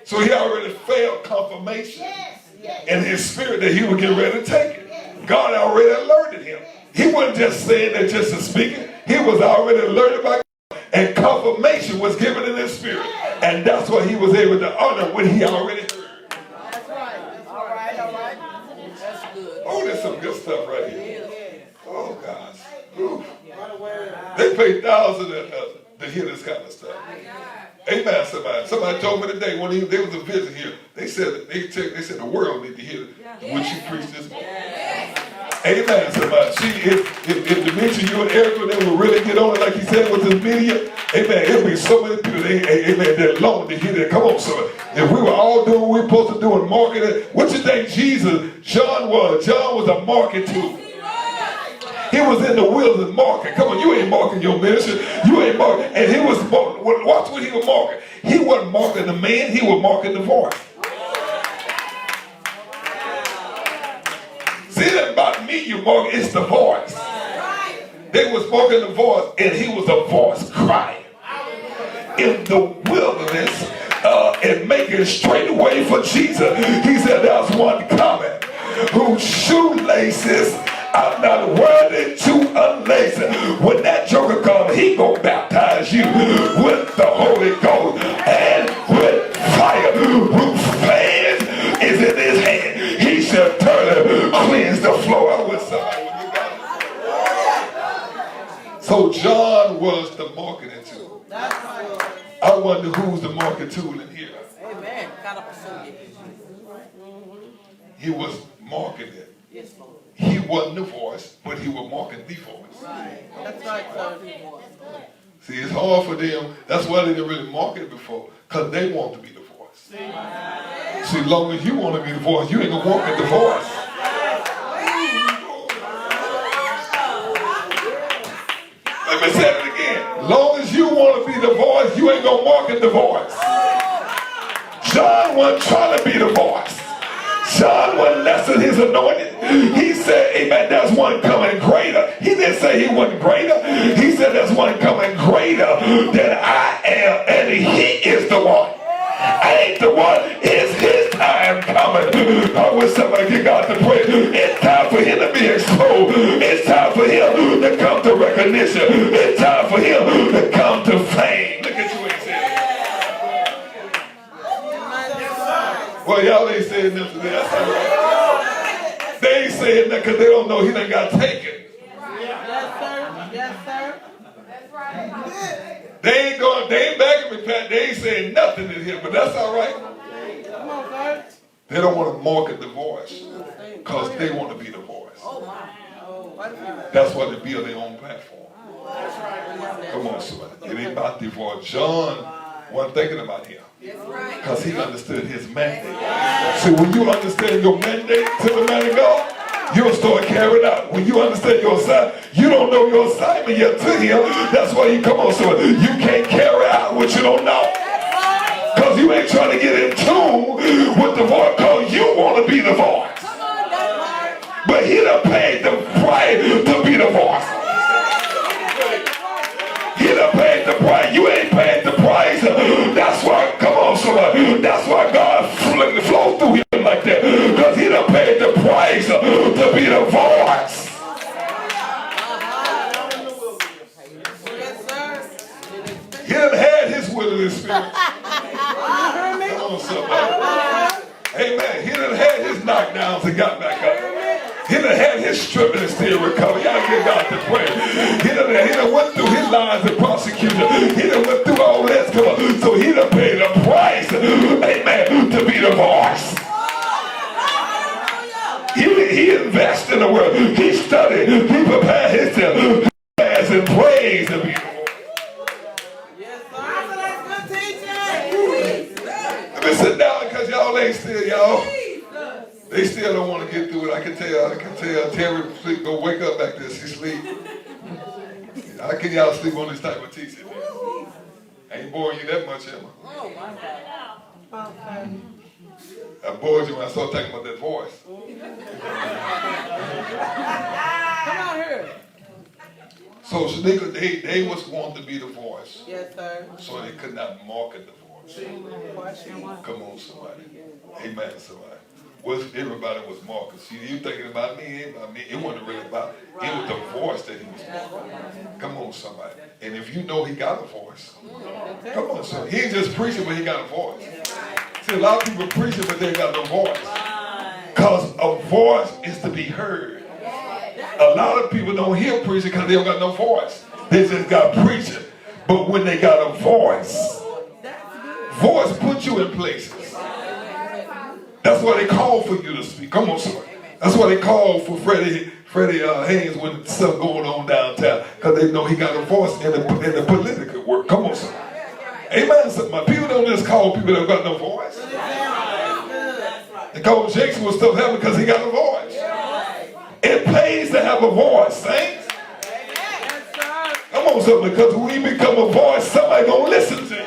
So he already felt confirmation in his spirit that he would get ready to take it. God already alerted him. He wasn't just saying that just to speak it. He was already alerted by God. And confirmation was given in his spirit. And that's what he was able to honor when he already heard. That's right. All right. That's good. Oh, there's some good stuff right here. Oh, gosh. Ooh. They pay thousands to hear this kind of stuff. Amen, somebody. Somebody told me today when there was a visit here, they said the world need to hear what you preached this morning. Amen, somebody. See, if Demetri, you and Erica, they will really get on it like he said with the media, amen, it'll be so many people, amen, that long to hear that. Come on, somebody. If we were all doing what we were supposed to do and marketing, what you think John was? John was a marketer. He was in the wilderness market. Come on, you ain't marketing your ministry. You ain't marketing. And he was, watch what he was marketing. He wasn't marketing the man, he was marketing the voice. See, it ain't about me, you market, it's the voice. They was marketing the voice, and he was a voice crying in the wilderness and making straight way for Jesus. He said, there's one coming whose shoelaces I'm not worthy to unlace. When that joker comes, he gonna baptize you with the Holy Ghost and with fire. Whose fan is in his hand. He shall thoroughly cleanse the floor. I wish somebody would get that. So John was the marketing tool. I wonder who's the marketing tool in here. Amen. He was marketing. He wasn't the voice, but he was marketing the voice. That's right, sir. See, it's hard for them. That's why they didn't really market it before, because they want to be the voice. See, as long as you want to be the voice, you ain't going to market the voice. Let me say it again. As long as you want to be the voice, you ain't going to market the voice. John wasn't trying to be the voice. John wasn't lessen his anointing. He said, amen, there's one coming greater. He didn't say he wasn't greater. He said there's one coming greater than I am, and he is the one. I ain't the one. It's his time coming. I wish somebody get God to pray. It's time for him to be exposed. It's time for him to come to recognition. It's time for him to come to fame. Look at you what he said. Well, y'all ain't saying nothing today. That's all right. They ain't saying that because they don't know he done got taken. Yes, sir. Yes, sir. That's right. They ain't backing me, Pat. They ain't saying nothing in here, but that's all right. Come on, sir. They don't want to market the voice because they want to be the voice. Oh, my. That's why they build their own platform. Come on, somebody. It ain't about the voice. John wasn't thinking about him because he understood his mandate. See, when you understand your mandate to the man of God, you'll start carrying out. When you understand your assignment, you don't know your assignment yet to him. That's why you come on, so you can't carry out what you don't know. Because you ain't trying to get in tune with the voice because you want to be the voice. But he done paid the price to be the voice. He done paid the price. You ain't paid the price. That's why, come on, somebody. That's why God flows through him like that. Because he done paid the price to be the voice. He done had his wilderness spirit. Come on, somebody. Amen. He done had his knockdowns and got back up. He done had his stripping and still recover. Y'all give God the praise. He done went through his lines of prosecution. He done went through all that. Come on. So he done paid a price, amen, to be the voice. He invested in the word. He studied. He prepared himself. He fast and praise to be the voice. Let me sit down because y'all ain't still, y'all. They still don't want to get through it. I can tell. Terry sleep, go wake up back there. She sleep. How can y'all sleep on this type of teaching? I ain't boring you that much, Emma. I bored you when I started talking about that voice. Come on here. So Shanika, they was wanting to be the voice. Yes, sir. So they could not market the voice. Come on, somebody. Amen, somebody. Everybody was marketing. See, you thinking about me, ain't about me. It wasn't really about it. It was the voice that he was marketing. Come on, somebody. And if you know he got a voice, come on, somebody. He ain't just preaching, but he got a voice. See, a lot of people preaching, but they ain't got no voice. Because a voice is to be heard. A lot of people don't hear preaching because they don't got no voice. They just got preaching. But when they got a voice puts you in places. That's why they call for you to speak. Come on, somebody. That's why they call for Freddie Haynes when stuff going on downtown, because they know he got a voice in the political work. Come on, somebody. Amen. So my people don't just call people that got no voice. They call Jackson with stuff happening because he got a voice. It pays to have a voice, saints. Come on, something, because when you become a voice, somebody gonna listen to you.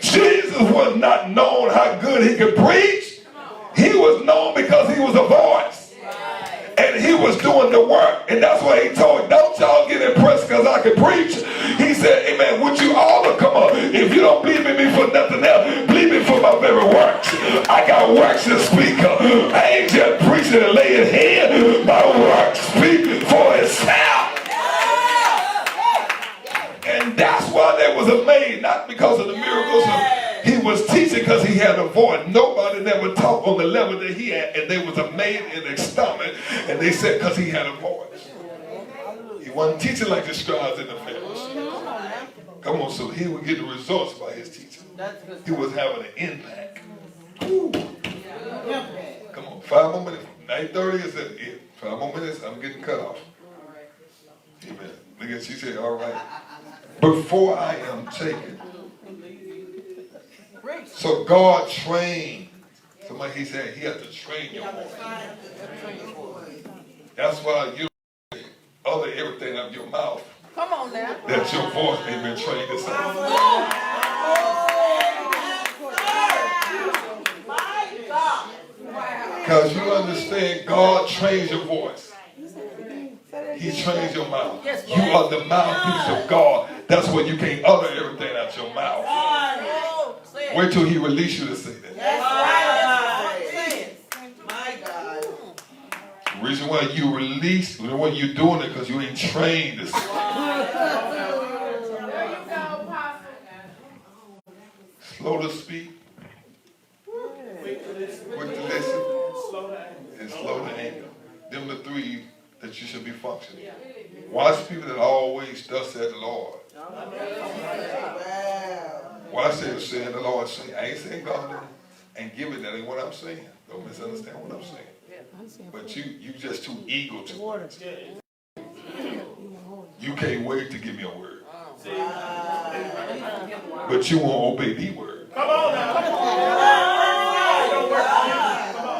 Jesus was not known how good he could preach. He was known because he was a voice. And he was doing the work. And that's why he told, don't y'all get impressed because I can preach. He said, amen, would you all come on? If you don't believe in me for nothing else, believe me for my very works. I got works to speak of. I ain't just preaching and laying here. My works speak for itself. And that's why they was amazed, not because of the miracles. He was teaching because he had a voice. Nobody never talked on the level that he had, and they was amazed and astounded. And they said because he had a voice. He wasn't teaching like the scribes and the Pharisees. Come on, so he would get the results by his teaching. He was having an impact. Woo. Come on, 5 more minutes. 9:30 is it. 5 more minutes, I'm getting cut off. Amen. Look at, she said, all right. Before I am taken. So God trained. Somebody, he said he had to train your voice. That's why you other everything out of your mouth. Come on now. That your voice ain't been trained to say. Because you understand God trains your voice. He trains your mouth. You are the mouthpiece of God. That's why you can't utter everything out your mouth. Wait till he release you to say that. My God. The reason why you release, the reason why you're doing it, because you ain't trained to say it. Slow to speak, quick to listen, and slow to anger. Them the three that you should be functioning. Watch people that always thus said the Lord. What I said is saying the Lord say, I ain't saying God and give it. That ain't what I'm saying. Don't misunderstand what I'm saying. But you just too eager to it. You can't wait to give me a word. But you won't obey the word. Come on now.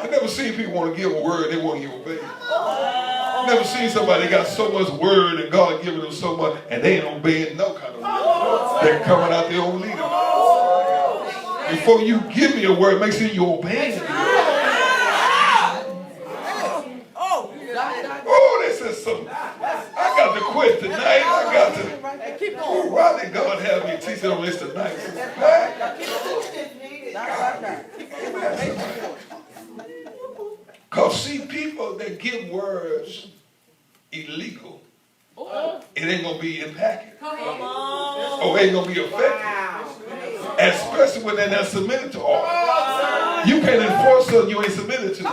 I never seen people want to give a word they won't even obey. I never seen somebody got so much word and God giving them so much and they ain't obeying no kind of word. They're coming out their own leader. Before you give me a word, make sure you obey it. Oh, this is something. I got to quit tonight. I got to. Oh, why did God have me teaching on this tonight? Because see, people that give words illegal, it ain't going to be impacted. Oh, it ain't going to be effective. Especially when they're not submitted to all. You can't enforce something you ain't submitted to.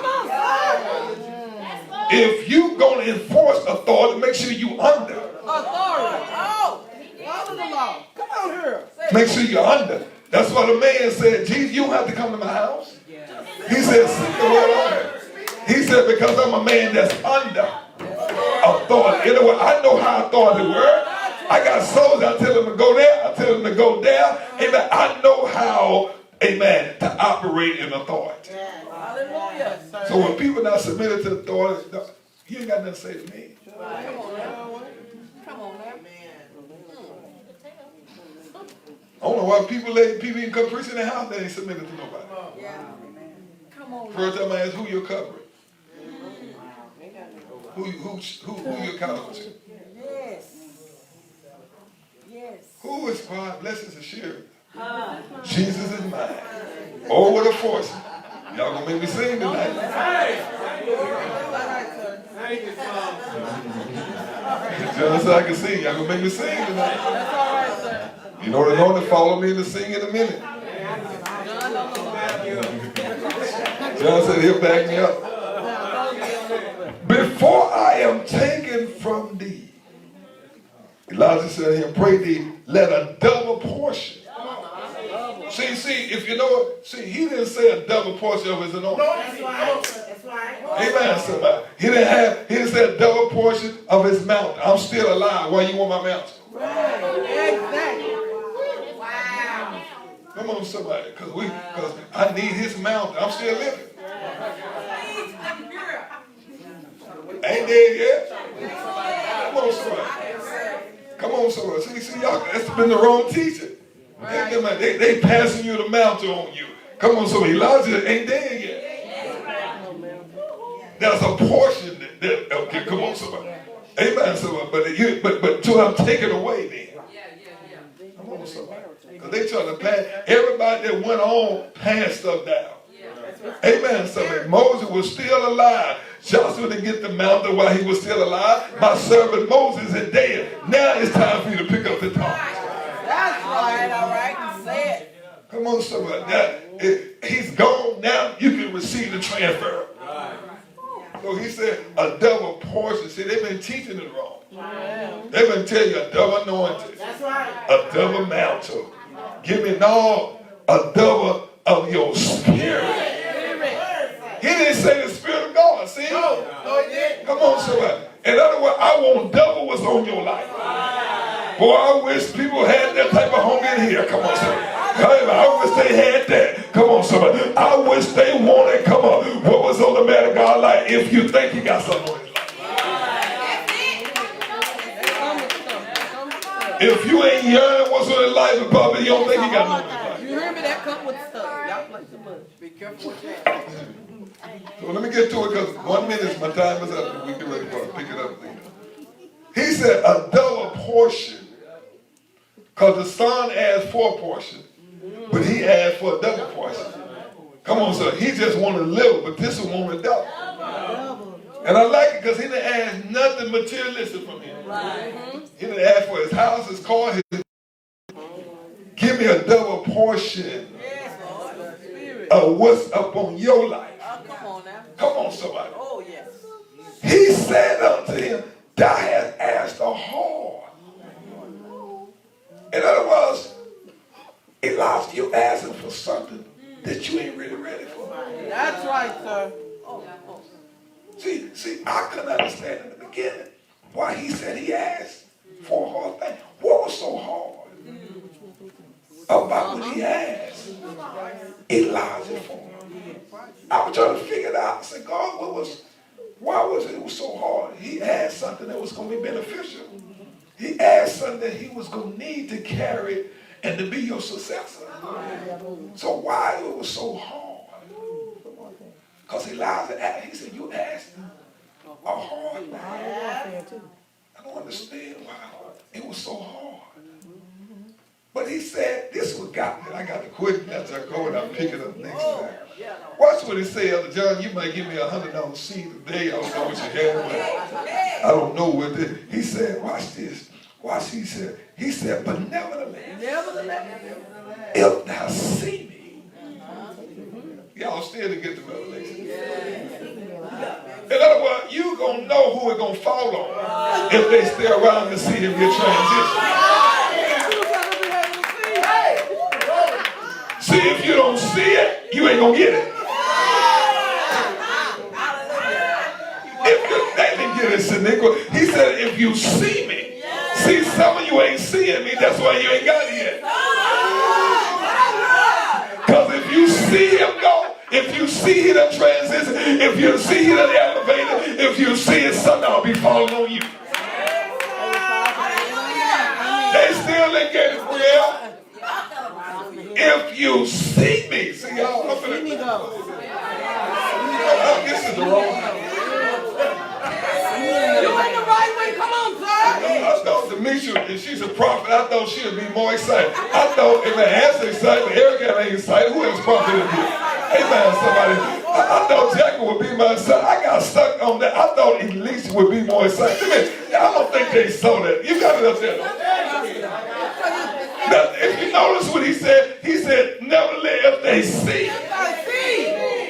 If you going to enforce authority, make sure you under. Authority. Oh, follow the law. Come on here. Make sure you're under. That's why the man said, Jesus, you don't have to come to my house. He said, seek the word on it. He said, because I'm a man that's under authority. In other words, I know how authority works. I got soldiers. I tell them to go there. I tell them to go there. Amen. I know how, amen, to operate in authority. Hallelujah. So when people not submitted to authority, you ain't got nothing to say to me. Come on now. Come on now. I don't know why people even come preach in the house, they ain't submitted to nobody. Come on. First time I ask who you're covering. Who you're accountable to. Yes. Yes. Who is God? Blessings and sharing. Jesus is mine. Oh, what a force. Y'all gonna make me sing tonight. Just so I can sing. Y'all gonna make me sing tonight. That's all right, sir. You know they're going to follow me to sing in a minute. John said he'll back me up. Before I am taken from thee. Elijah said to him, pray thee, let a double portion. See, if you know it, he didn't say a double portion of his anointing. That's right. Amen, somebody. He didn't say a double portion of his mountain. I'm still alive. Why you want my mountain? Exactly. Come on, somebody, because I need his mountain. I'm still living. Ain't dead yet. Come on, somebody. Come on, somebody. See, y'all, that's been the wrong teaching. They passing you the mantle on you. Come on, somebody. Elijah ain't dead yet. There's a portion that okay, come on, somebody. Amen, somebody. But till I'm taken away then. Come on, somebody. Because they trying to pass. Everybody that went on passed stuff down. Amen, somebody. Moses was still alive. Joshua didn't get the mountain while he was still alive. My servant Moses is dead. Now it's time for you to pick up the torch. That's right, all right. Say it. Come on, somebody. He's gone. Now you can receive the transfer. So he said a double portion. See, they've been teaching it wrong. They've been telling you a double anointing. That's right. A double mantle. Give me now a double of your spirit. He didn't say the Spirit of God. See? No, he didn't. Come on, somebody. In other words, I want double what's on your life. Boy, I wish people had that type of hunger in here. Come on, somebody. I wish they had that. Come on, somebody. I wish they wanted, come on, what was on the man of God's life if you think he got something on his life. If you ain't yearning what's on his life, probably you don't think he got nothing on his life. You hear me? That come with stuff. Y'all play too much. Be careful with that. So let me get to it because 1 minute, my time is up and we get ready to pick it up later. He said a double portion. Because the son asked for a portion, but he asked for a double portion. Come on, sir. He just wanted a little, but this one wanted double. And I like it because he didn't ask nothing materialistic from him. He didn't ask for his house, his car, his... Give me a double portion of what's up on your life. Come on now. Come on, somebody. Oh, yes. He said unto him, thou hast asked a hard. In other words, Elijah, you asking for something that you ain't really ready for. That's right, sir. See, I couldn't understand in the beginning why he said he asked for a hard thing. What was so hard about what he asked Elijah for? I was trying to figure it out. I said, God, why was it so hard? He asked something that was going to be beneficial. He asked something that he was going to need to carry and to be your successor. So why it was so hard? Because Elijah asked, he said, you asked a hard thing. I don't understand why it was so hard. But he said, this was got me. I got to quit as I go and I'll pick it up next time. Watch what he said, Elder John. You might give me $100 seed today. I don't know what you have, but I don't know what this. He said, watch this. Watch, he said. He said, but nevertheless, if thou see me. Y'all still didn't get the revelation. In other words, you going to know who it's going to fall on if they stay around and see him get transition. See, if you don't see it, you ain't going to get it. They didn't get it, Shaniqua. He said, if you see me, see, some of you ain't seeing me, that's why you ain't got it yet. Because if you see him go, if you see him transition, if you see him elevated, if you see it, something will be falling on you. They still didn't get it, real. If you see me, see y'all, I'm gonna, this is the wrong house. You went the right way. Come on, sir. I thought Demetria, if she's a prophet, I thought she'd be more excited. I thought if Anne's excited, but Erica ain't excited, who else prophet is here? Amen, somebody. I thought Jackie would be my son. I got stuck on that. I thought Elise would be more excited. I don't think they saw that. You got it up there. Now, if you notice what he said, nevertheless, if they see,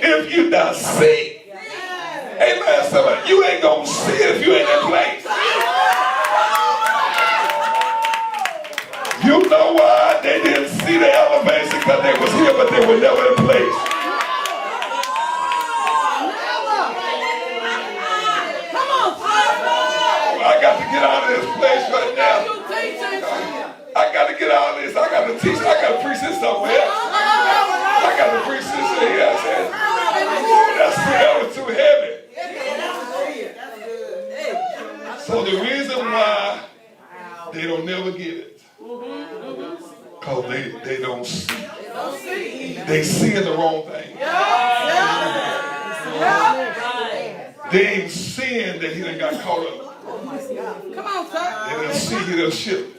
if you not see, amen, somebody, you ain't going to see it if you ain't in place. You know why they didn't see the elevation? Because they was here, but they were never in place. I got to get out of this place right now. don't see. They seeing the wrong thing. They ain't seeing that he done got caught up. Come on, sir. They don't see he done shift.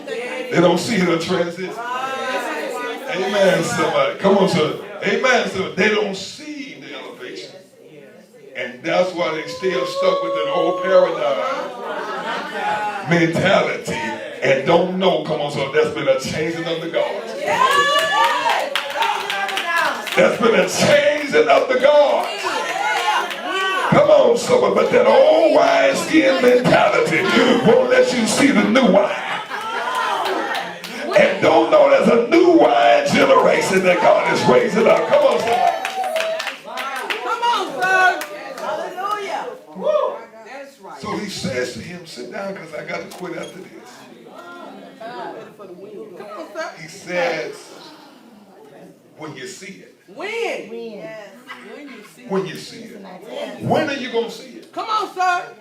They don't see he done transition. Amen, somebody. Come on, sir. Amen, somebody. They don't see the elevation. And that's why they still stuck with an old paradigm mentality and don't know, come on, so that's been a changing of the guards. That's been a changing of the guards. Come on, somebody, but that old wine skin mentality won't let you see the new wine. And don't know there's a new wine generation that God is raising up. Come on, somebody. Come on, sir. Hallelujah. Woo. That's right. So he says to him, sit down because I got to quit after this. Come on, sir. He says, when you see it. When? Yes. When you see it. When are you going to see it? Come on, sir.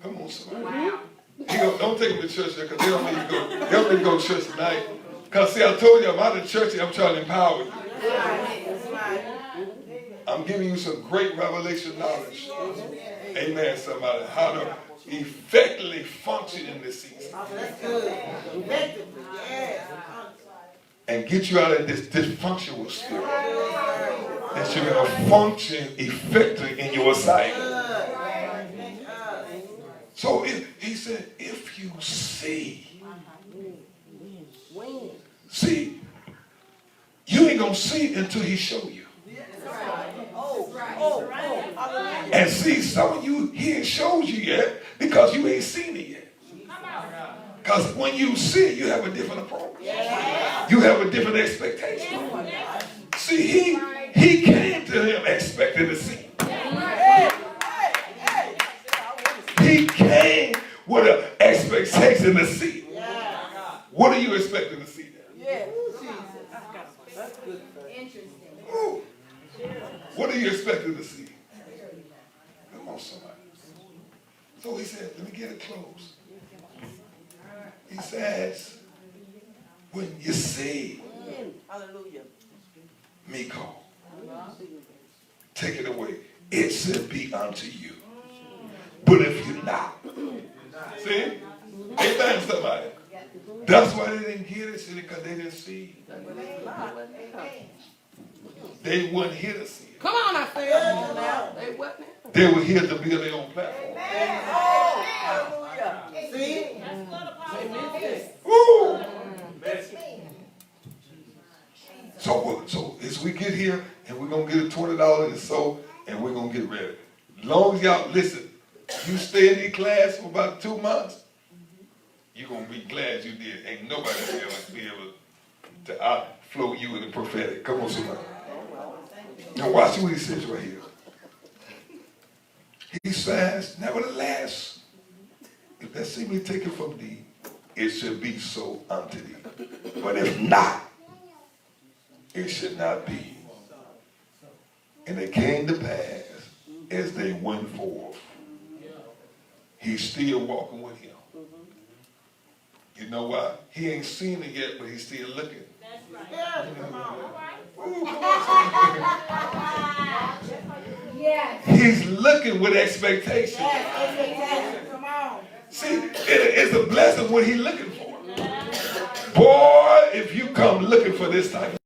Come on, somebody. Don't take them to church there because they don't need to go. They don't need to go to church tonight. Because see, I told you I'm out of church and I'm trying to empower you. I'm giving you some great revelation knowledge. Amen, somebody. How to effectively function in this season. And get you out of this dysfunctional spirit. That you're going to function effectively in your assignment. So he said, if you see, you ain't going to see it until he show you. And see, some of you, he ain't showed you yet because you ain't seen it yet. Because when you see it, you have a different approach. You have a different expectation. See, he came to him expecting to see. He came with an expectation to see. What are you expecting to see there? That's good. Interesting. Ooh. What are you expecting to see? Come on, somebody. So he said, let me get it close. He says, when you see me call, take it away. It should be unto you. But if you're not, see? Amen, somebody. That's why they didn't get it, see, because they didn't see. They weren't here to see it. Come on, I said. They what now? They were here to build their own platform. Hallelujah. See? Woo! So as we get here, and we're going to get a $20 and so, and we're going to get ready. As long as y'all, listen, you stay in the class for about 2 months, you're going to be glad you did. Ain't nobody going to be able to outflow you in the prophetic. Come on, somebody. Now watch what he says right here. He says, nevertheless, if that seemingly taken from thee, it should be so unto thee. But if not, it should not be. And it came to pass as they went forth. He's still walking with him. You know why? He ain't seen it yet, but he's still looking. That's right. Yeah, come on. Ooh, come on. Yes. He's looking with expectation. Yes, come on. See, it's a blessing what he's looking for. Boy, if you come looking for this type of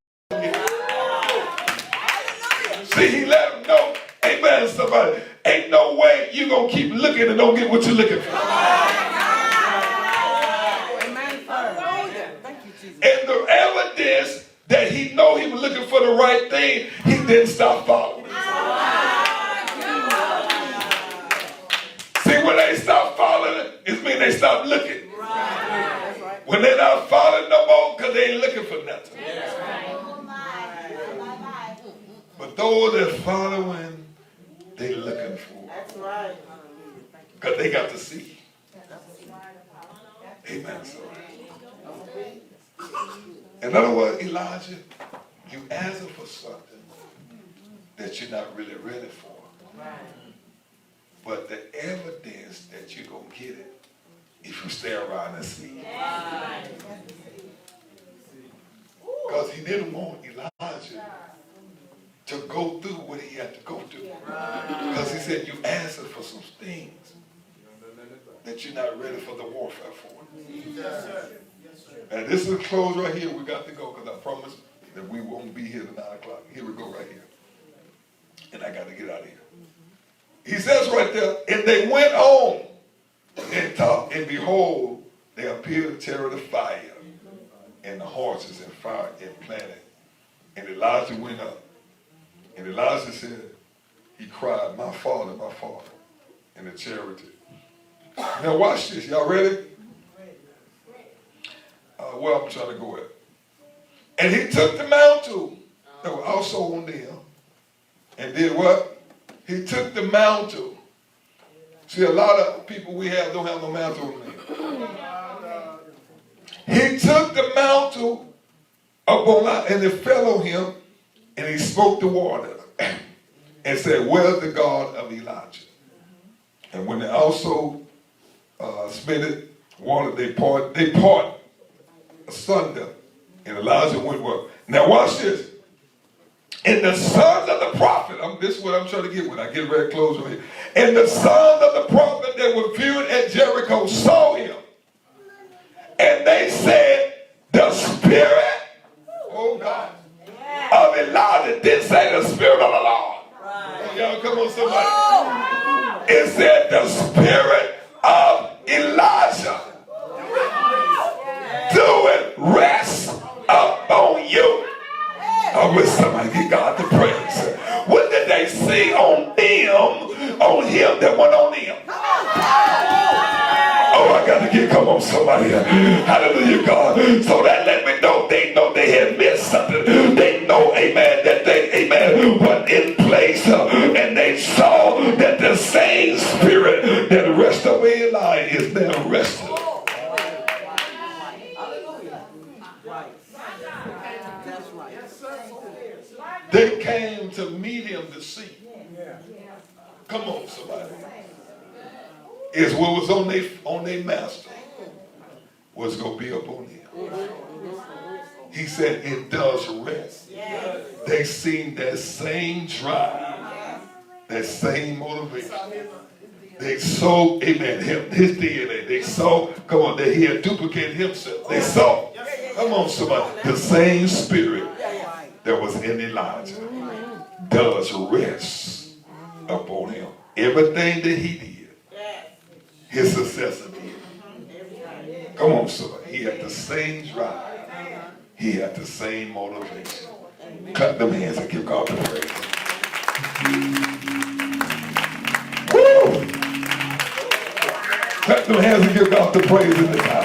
see, he let him know, amen, somebody, ain't no way you're going to keep looking and don't get what you're looking for. And the evidence that he know he was looking for the right thing, he didn't stop following. See, when they stop following, it means they stop looking. When they're not following no more, because they ain't looking for nothing. But those that following, they looking for. That's right. Because they got to see. Amen. In other words, Elijah, you asking for something that you're not really ready for. But the evidence that you're going to get it if you stay around and see. Because he didn't want Elijah to go through what he had to go through. Because he said, you asking for some things that you're not ready for the warfare for. And this is a close right here. We got to go because I promise that we won't be here at 9 o'clock. Here we go right here. And I got to get out of here. He says right there, and they went on and talked, and behold, they appeared to chariot of fire, and the horses and fire and planet. And Elijah went up. And Elijah said, he cried, my father, in the chariot. Now watch this. Y'all ready? Where I'm trying to go at. And he took the mantle that was also on them and did what? He took the mantle. See, a lot of people we have don't have no mantle on them. He took the mantle upon and it fell on him, and he spoke the water and said, where's the God of Elijah? And when they also spitted water, they part asunder, and Elijah went well. Now watch this. And the sons of the prophet, this is what I'm trying to get with. I get very close right here. And the sons of the prophet that were viewed at Jericho saw him. And they said, the spirit, oh God, of Elijah. Didn't say the spirit of the Lord. Oh, y'all come on somebody. It said the spirit of Elijah. Do it rest upon you. I wish somebody give God the praise. What did they see on them, on him that went on them? Oh, I got to get, come on somebody. Hallelujah, God. So that let me know they had missed something. They know, amen, that they, amen, were in place. And they saw that the same spirit that rested over Eli is now resting. They came to meet him to see. Come on, somebody. Is what was on their master was going to be upon him. He said it does rest. They seen that same drive, that same motivation. They saw, amen, his DNA. They saw, come on, that he had duplicated himself. They saw, come on, somebody, the same spirit that was in Elijah does rest upon him. Everything that he did, his successor did. Come on, somebody. He had the same drive. He had the same motivation. Clap them hands and give God the praise. Woo! Clap them hands and give God the praise in the house.